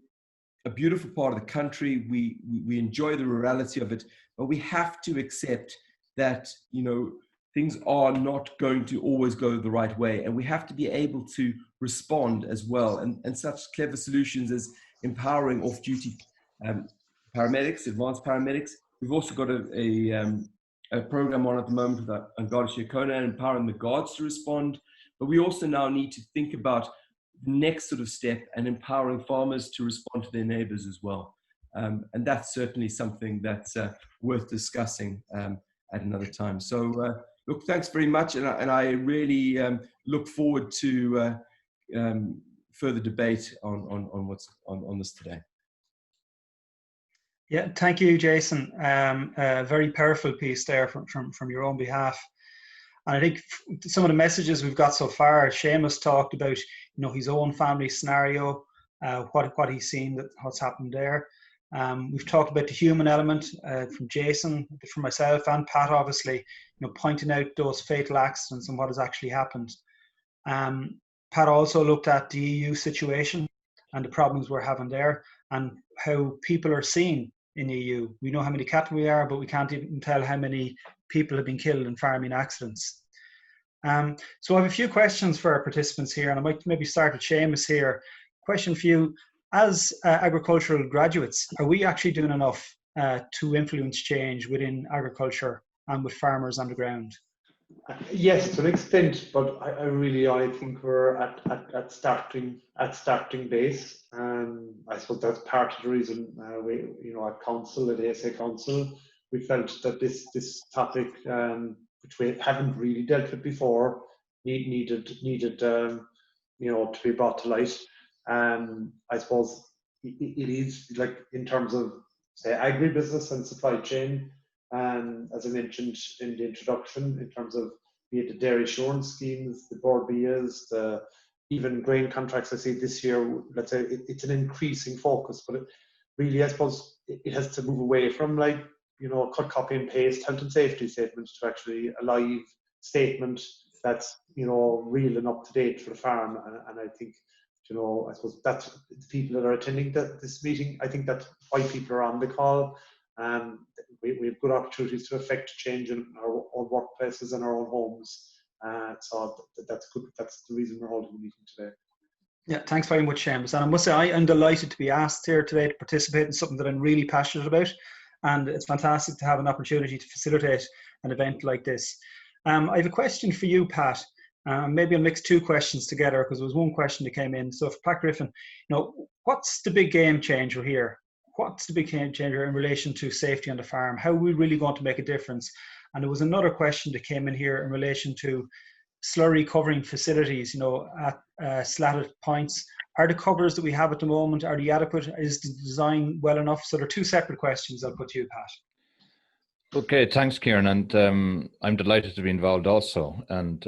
a beautiful part of the country. We enjoy the rurality of it, but we have to accept that, you know, things are not going to always go the right way. And we have to be able to respond as well. And such clever solutions as empowering off-duty paramedics, advanced paramedics. We've also got a program on at the moment with Garda Síochána, empowering the guards to respond. But we also now need to think about the next sort of step and empowering farmers to respond to their neighbors as well. And that's certainly something that's worth discussing at another time. So look, thanks very much. And I really look forward to further debate on what's on this today. Yeah, thank you, Jason. A very powerful piece there from your own behalf. And I think some of the messages we've got so far, Seamus talked about, you know, his own family scenario, what he's seen, what's happened there. We've talked about the human element from Jason, from myself and Pat, obviously, you know, pointing out those fatal accidents and what has actually happened. Pat also looked at the EU situation and the problems we're having there and how people are seen in the EU. We know how many cattle we are, but we can't even tell how many people have been killed in farming accidents. So I have a few questions for our participants here, and I might maybe start with Seamus here. Question for you: as agricultural graduates, are we actually doing enough to influence change within agriculture and with farmers on the ground? Yes, to an extent, but I think we're at starting base, and I suppose that's part of the reason we, you know, at council, at ASA Council, we felt that this topic, which we haven't really dealt with before, needed you know, to be brought to light. I suppose it is, like, in terms of, say, agribusiness and supply chain. As I mentioned in the introduction, in terms of be it the dairy assurance schemes, the board BIAs, the even grain contracts, I see this year, let's say it's an increasing focus, but it really, I suppose, it has to move away from, like, you know, cut, copy and paste health and safety statements to actually a live statement that's, you know, real and up to date for the farm. And I think, you know, I suppose that's the people that are attending this meeting. I think that's why people are on the call. We have good opportunities to affect change in our own workplaces and our own homes. So that's good. That's the reason we're holding the meeting today. Yeah, thanks very much, Seamus. And I must say, I am delighted to be asked here today to participate in something that I'm really passionate about. And it's fantastic to have an opportunity to facilitate an event like this. I have a question for you, Pat. Maybe I'll mix two questions together because there was one question that came in. So for Pat Griffin, you know, what's the big game changer here? What's the big game changer in relation to safety on the farm? How are we really going to make a difference? And there was another question that came in here in relation to slurry covering facilities, you know, at slatted points. Are the covers that we have at the moment, are they adequate? Is the design well enough? So they're two separate questions I'll put to you, Pat. Okay, thanks, Kieran. And I'm delighted to be involved also, and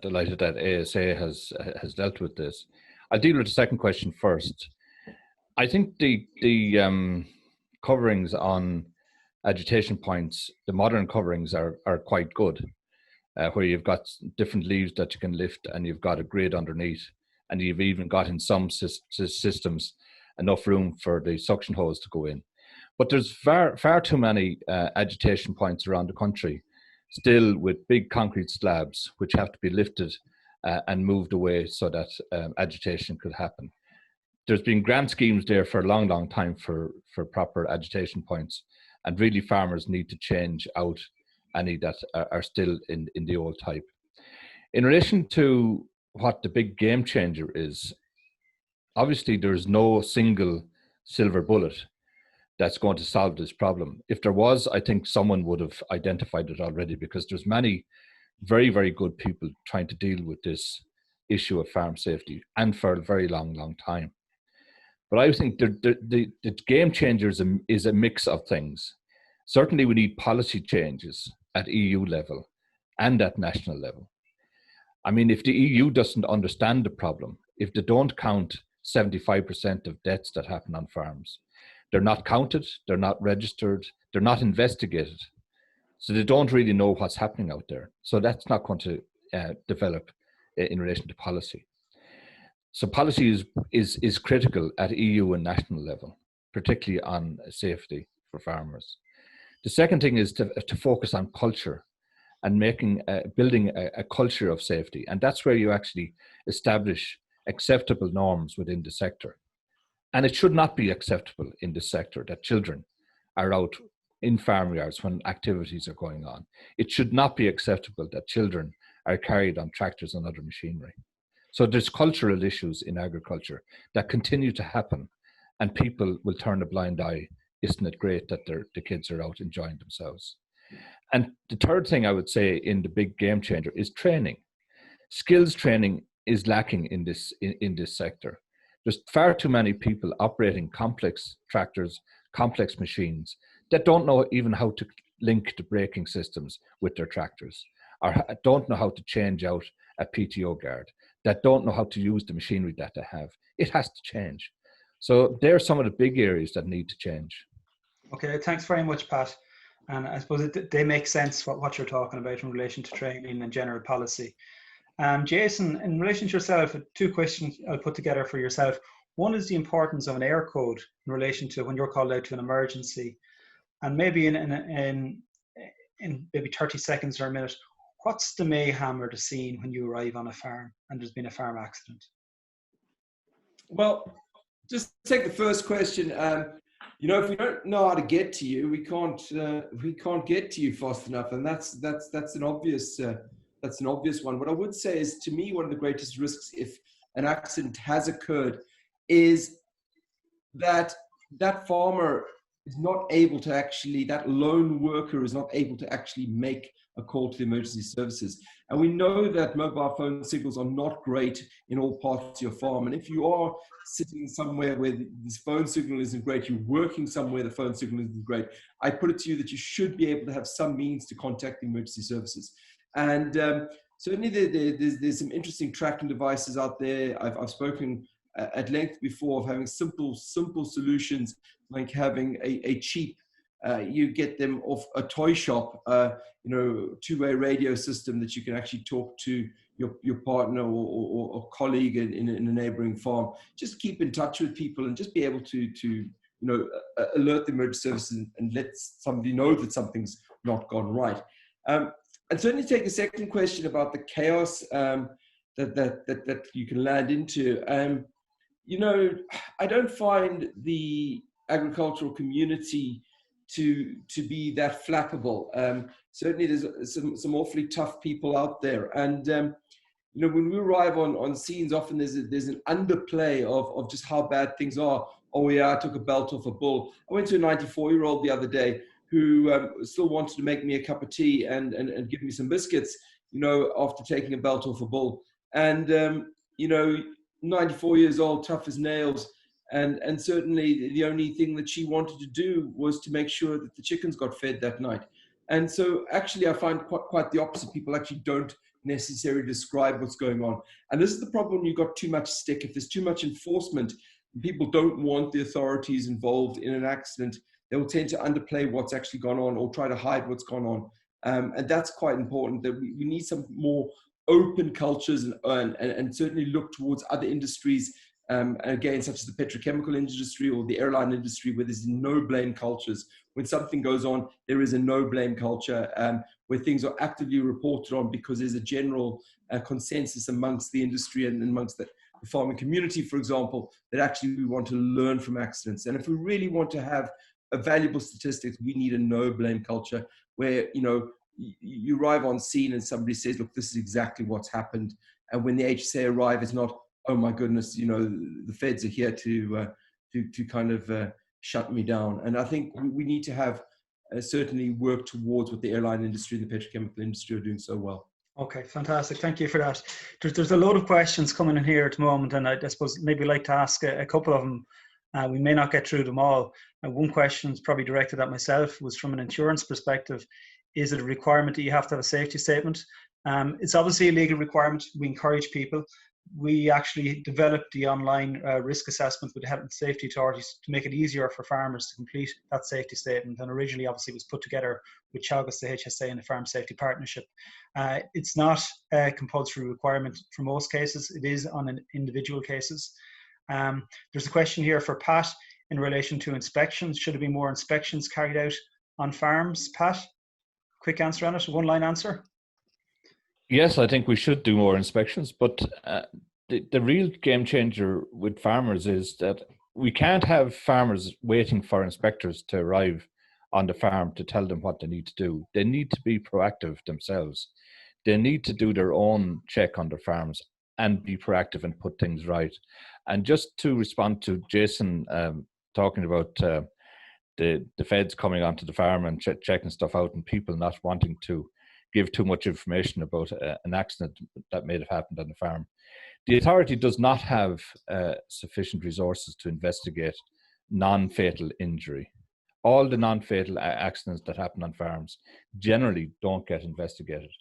delighted that ASA has dealt with this. I'll deal with the second question first. I think the coverings on agitation points, the modern coverings are quite good, where you've got different leaves that you can lift and you've got a grid underneath, and you've even got in some systems enough room for the suction hose to go in. But there's far too many agitation points around the country, still with big concrete slabs which have to be lifted and moved away so that agitation could happen. There's been grant schemes there for a long time for proper agitation points, and really farmers need to change out any that are still in the old type. In relation to what the big game changer is, obviously there's no single silver bullet. that's going to solve this problem. If there was, I think someone would have identified it already, because there's many very, very good people trying to deal with this issue of farm safety, and for a very long, long time. But I think the game changer is a mix of things. Certainly we need policy changes at EU level and at national level. I mean, if the EU doesn't understand the problem, if they don't count 75% of deaths that happen on farms, they're not counted, they're not registered, they're not investigated. So they don't really know what's happening out there. So that's not going to develop in relation to policy. So policy is critical at EU and national level, particularly on safety for farmers. The second thing is to focus on culture and building a culture of safety. And that's where you actually establish acceptable norms within the sector. And it should not be acceptable in this sector that children are out in farmyards when activities are going on. It should not be acceptable that children are carried on tractors and other machinery. So there's cultural issues in agriculture that continue to happen, and people will turn a blind eye. Isn't it great that the kids are out enjoying themselves? And the third thing I would say in the big game changer is training. Skills training is lacking in this sector. There's far too many people operating complex tractors, complex machines that don't know even how to link the braking systems with their tractors, or don't know how to change out a PTO guard, that don't know how to use the machinery that they have. It has to change. So there are some of the big areas that need to change. Okay, thanks very much, Pat. And I suppose they make sense what you're talking about in relation to training and general policy. Jason, in relation to yourself, 2 questions I'll put together for yourself. One is the importance of an air code in relation to when you're called out to an emergency. And maybe in maybe 30 seconds or a minute, what's the mayhem or the scene when you arrive on a farm and there's been a farm accident? Well, just take the first question. You know, if we don't know how to get to you, we can't get to you fast enough, and that's an obvious one. What I would say is, to me, one of the greatest risks if an accident has occurred is that farmer is not able to actually, that lone worker is not able to actually make a call to the emergency services. And we know that mobile phone signals are not great in all parts of your farm. And if you are sitting somewhere where this phone signal isn't great, you're working somewhere the phone signal isn't great, I put it to you that you should be able to have some means to contact the emergency services. And certainly there's some interesting tracking devices out there. I've spoken at length before of having simple solutions, like having a cheap, you get them off a toy shop, two-way radio system that you can actually talk to your partner or colleague in a neighboring farm. Just keep in touch with people and just be able to alert the emergency services and let somebody know that something's not gone right. And certainly take a second question about the chaos that you can land into. I don't find the agricultural community to be that flappable. Certainly there's some awfully tough people out there. And, when we arrive on scenes, often there's an underplay of just how bad things are. Oh yeah, I took a belt off a bull. I went to a 94-year-old the other day who still wanted to make me a cup of tea and give me some biscuits, after taking a belt off a bull. And, 94 years old, tough as nails. And certainly the only thing that she wanted to do was to make sure that the chickens got fed that night. And so actually I find quite the opposite. People actually don't necessarily describe what's going on. And this is the problem when you've got too much stick. If there's too much enforcement, people don't want the authorities involved in an accident, they will tend to underplay what's actually gone on or try to hide what's gone on. And that's quite important, that we need some more open cultures and certainly look towards other industries, again, such as the petrochemical industry or the airline industry, where there's no blame cultures. When something goes on, there is a no blame culture, where things are actively reported on because there's a general consensus amongst the industry and amongst the farming community, for example, that actually we want to learn from accidents. And if we really want to have a valuable statistics, we need a no blame culture where, you arrive on scene and somebody says, look, this is exactly what's happened. And when the HSA arrive, it's not, oh my goodness, the feds are here to kind of shut me down. And I think we need to have certainly work towards what the airline industry and the petrochemical industry are doing so well. Okay, fantastic. Thank you for that. There's a load of questions coming in here at the moment, and I suppose maybe like to ask a couple of them. We may not get through them all. One question is probably directed at myself, was from an insurance perspective. Is it a requirement that you have to have a safety statement? It's obviously a legal requirement. We encourage people. We actually developed the online risk assessment with the Health and Safety Authorities to make it easier for farmers to complete that safety statement. And originally, obviously, it was put together with Teagasc, the HSA, and the Farm Safety Partnership. It's not a compulsory requirement for most cases. It is on an individual cases. There's a question here for Pat in relation to inspections. Should there be more inspections carried out on farms? Pat, quick answer on it, one line answer. Yes, I think we should do more inspections, but the real game changer with farmers is that we can't have farmers waiting for inspectors to arrive on the farm to tell them what they need to do. They need to be proactive themselves. They need to do their own check on their farms and be proactive and put things right. And just to respond to Jason talking about the feds coming onto the farm and checking stuff out and people not wanting to give too much information about an accident that may have happened on the farm. The authority does not have sufficient resources to investigate non-fatal injury. All the non-fatal accidents that happen on farms generally don't get investigated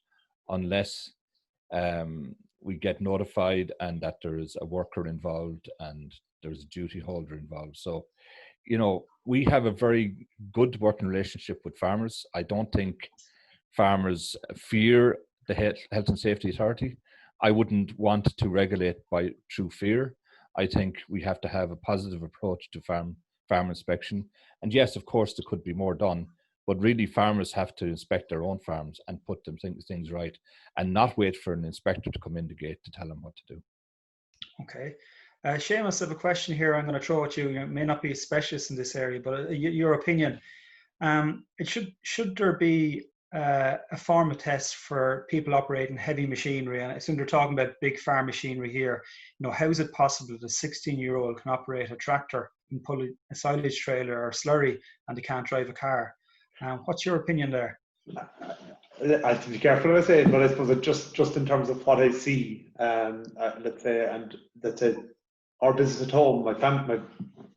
unless we get notified and that there is a worker involved and there's a duty holder involved. So, you know, we have a very good working relationship with farmers. I don't think farmers fear the Health and Safety Authority. I wouldn't want to regulate through fear. I think we have to have a positive approach to farm inspection. And yes, of course, there could be more done, but really farmers have to inspect their own farms and put things right and not wait for an inspector to come in the gate to tell them what to do. Okay. Seamus, I have a question here I'm going to throw at you. You may not be a specialist in this area, but your opinion. Should there be a form of test for people operating heavy machinery? And I assume they're talking about big farm machinery here. You know, how is it possible that a 16-year-old can operate a tractor and pull a silage trailer or slurry and they can't drive a car? What's your opinion there? I have to be careful what I say, but I suppose that just in terms of what I see, let's say our business at home, my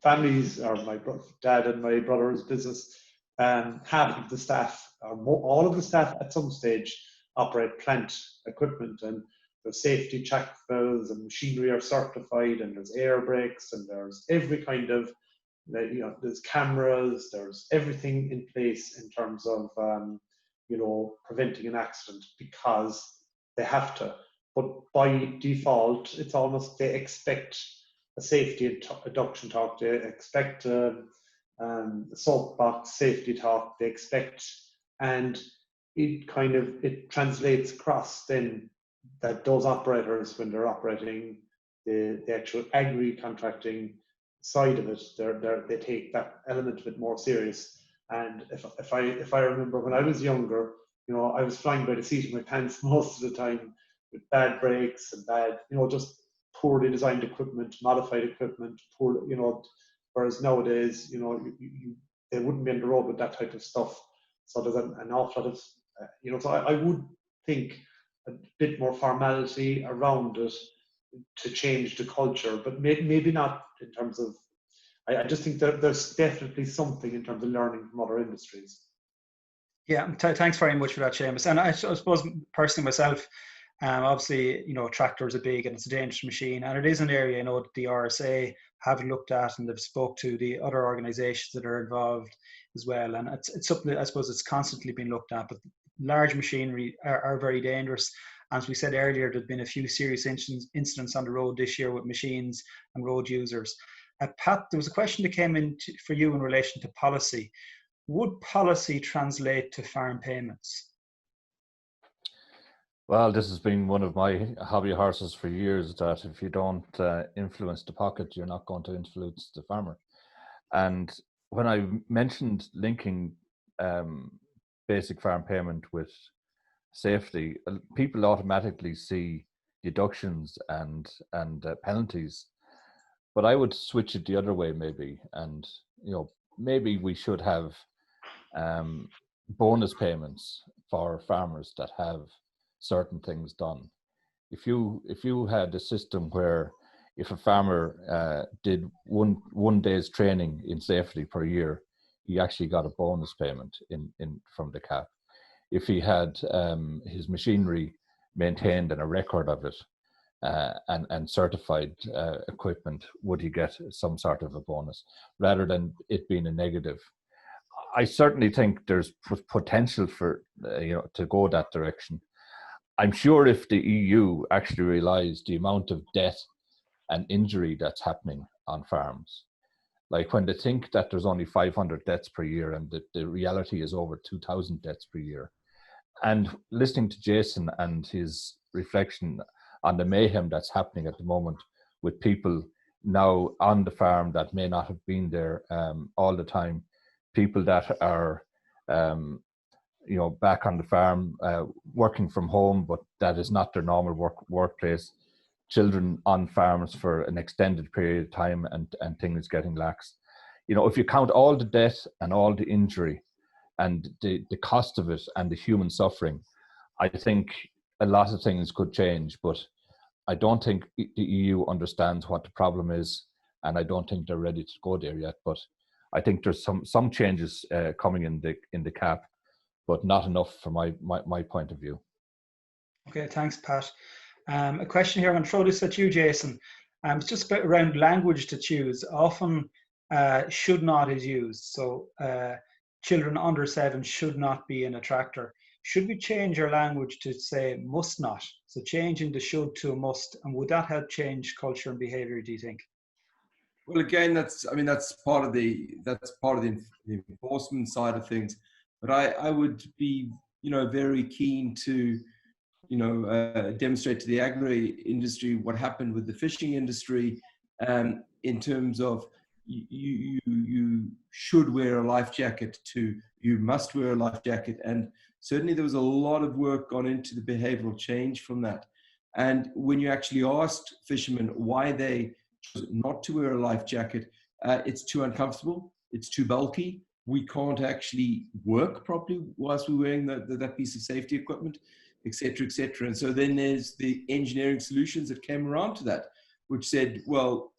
family's, or my dad and my brother's business, half of the staff, or all of the staff at some stage operate plant equipment, and the safety check bills and machinery are certified, and there's air brakes, and there's every kind of, you know, there's cameras, there's everything in place in terms of, you know, preventing an accident because they have to. But by default, it's almost they expect a safety induction talk, they expect the soapbox safety talk, they expect, and it translates across then that those operators, when they're operating the actual agri contracting side of it, they take that element of it more serious. And if I remember when I was younger, you know, I was flying by the seat of my pants most of the time with bad brakes and bad, you know, just poorly designed equipment, modified equipment, poor, you know. Whereas nowadays, you know, they wouldn't be on the road with that type of stuff. So there's an awful lot of, you know, so I would think a bit more formality around it to change the culture, but maybe not in terms of, I just think that there's definitely something in terms of learning from other industries. Yeah, thanks very much for that, Seamus. And I suppose personally myself, obviously, you know, tractors are big and it's a dangerous machine, and it is an area, you know, that the RSA have looked at, and they've spoke to the other organisations that are involved as well. And it's something that I suppose it's constantly been looked at. But large machinery are very dangerous. As we said earlier, there've been a few serious incidents on the road this year with machines and road users. Pat, there was a question that came in for you in relation to policy. Would policy translate to farm payments? Well, this has been one of my hobby horses for years, that if you don't influence the pocket, you're not going to influence the farmer. And when I mentioned linking basic farm payment with safety, people automatically see deductions and penalties. But I would switch it the other way maybe and maybe we should have bonus payments for farmers that have certain things done. If you had a system where if a farmer did one day's training in safety per year, he actually got a bonus payment from the CAP. If he had his machinery maintained and a record of it and certified equipment, would he get some sort of a bonus rather than it being a negative? I certainly think there's potential for to go that direction. I'm sure if the EU actually realised the amount of death and injury that's happening on farms, like when they think that there's only 500 deaths per year and the reality is over 2,000 deaths per year, and listening to Jason and his reflection on the mayhem that's happening at the moment with people now on the farm that may not have been there all the time, people that are back on the farm working from home, but that is not their normal workplace, children on farms for an extended period of time and things getting lax. If you count all the death and all the injury and the cost of it and the human suffering, I think a lot of things could change, but I don't think the EU understands what the problem is, and I don't think they're ready to go there yet. But I think there's some changes coming in the CAP, but not enough from my point of view. Okay, thanks, Pat. A question here, I'm going to throw this at you, Jason. It's just about around language to choose. Often should not is used. So children under 7 should not be in a tractor. Should we change our language to say must not? So changing the should to a must, and would that help change culture and behavior, do you think? Well, again, that's part of the enforcement side of things. But I would be, very keen to, demonstrate to the agri industry what happened with the fishing industry, in terms of you should wear a life jacket to you must wear a life jacket. And certainly there was a lot of work gone into the behavioral change from that. And when you actually asked fishermen why they chose not to wear a life jacket, it's too uncomfortable, it's too bulky, we can't actually work properly whilst we're wearing that piece of safety equipment, etc., etc. And so then there's the engineering solutions that came around to that, which said, well,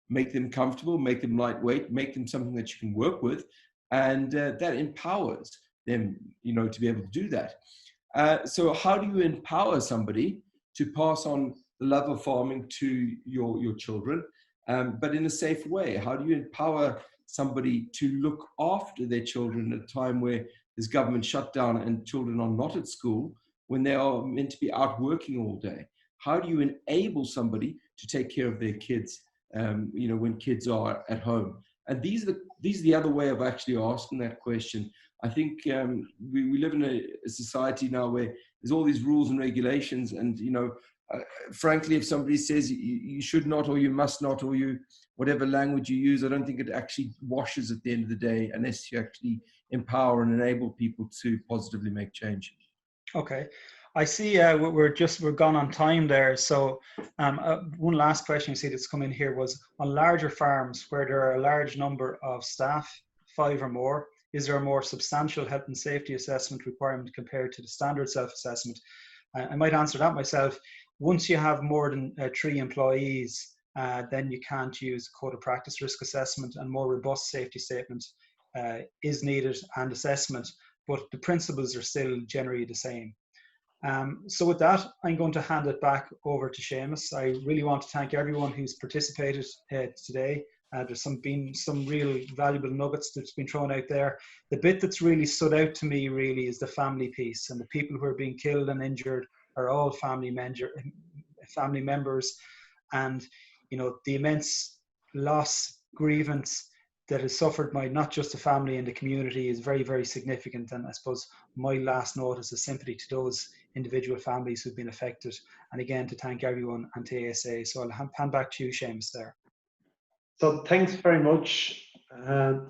make them comfortable, make them lightweight, make them something that you can work with, and that empowers them, to be able to do that. So how do you empower somebody to pass on the love of farming to your children, but in a safe way? How do you empower somebody to look after their children at a time where there's government shutdown and children are not at school, when they are meant to be out working all day? How do you enable somebody to take care of their kids, when kids are at home? And these are the other way of actually asking that question. I think we live in a society now where there's all these rules and regulations, and frankly, if somebody says you should not, or you must not, or you whatever language you use, I don't think it actually washes at the end of the day unless you actually empower and enable people to positively make change. Okay, I see we're gone on time there. So one last question I see that's come in here was, on larger farms where there are a large number of staff, 5 or more, is there a more substantial health and safety assessment requirement compared to the standard self-assessment? I might answer that myself. Once you have more than 3 employees, then you can't use code of practice risk assessment, and more robust safety statement is needed and assessment, but the principles are still generally the same. So with that, I'm going to hand it back over to Seamus. I really want to thank everyone who's participated today. There's been some real valuable nuggets that's been thrown out there. The bit that's really stood out to me really is the family piece, and the people who are being killed and injured are all family members, and the immense loss, grievance that is suffered by not just the family and the community is very, very significant. And I suppose my last note is a sympathy to those individual families who've been affected, and again to thank everyone and to ASA. So I'll hand back to you, Seamus, there. So thanks very much.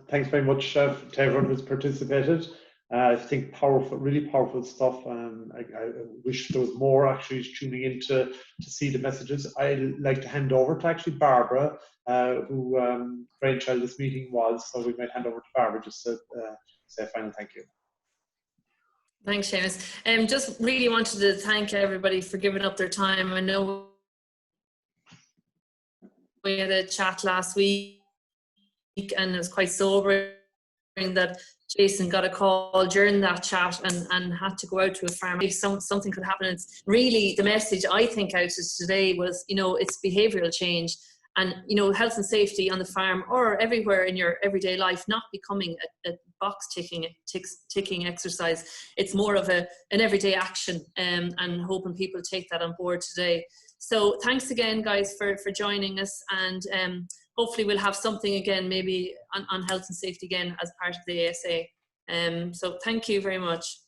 Thanks very much to everyone who's participated. I think powerful, really powerful stuff. I wish there was more actually tuning in to see the messages. I'd like to hand over to actually Barbara, who brainchild this meeting was. So we might hand over to Barbara just to say a final thank you. Thanks, Seamus. Just really wanted to thank everybody for giving up their time. I know we had a chat last week and it was quite sobering that Jason got a call during that chat and had to go out to a farm. If something could happen. It's really the message I think out of today was, you know, it's behavioural change, and, you know, health and safety on the farm or everywhere in your everyday life not becoming a box ticking exercise. It's more of an everyday action, and hoping people take that on board today. So thanks again, guys, for joining us, and hopefully we'll have something again, maybe on health and safety again as part of the ASA. So thank you very much.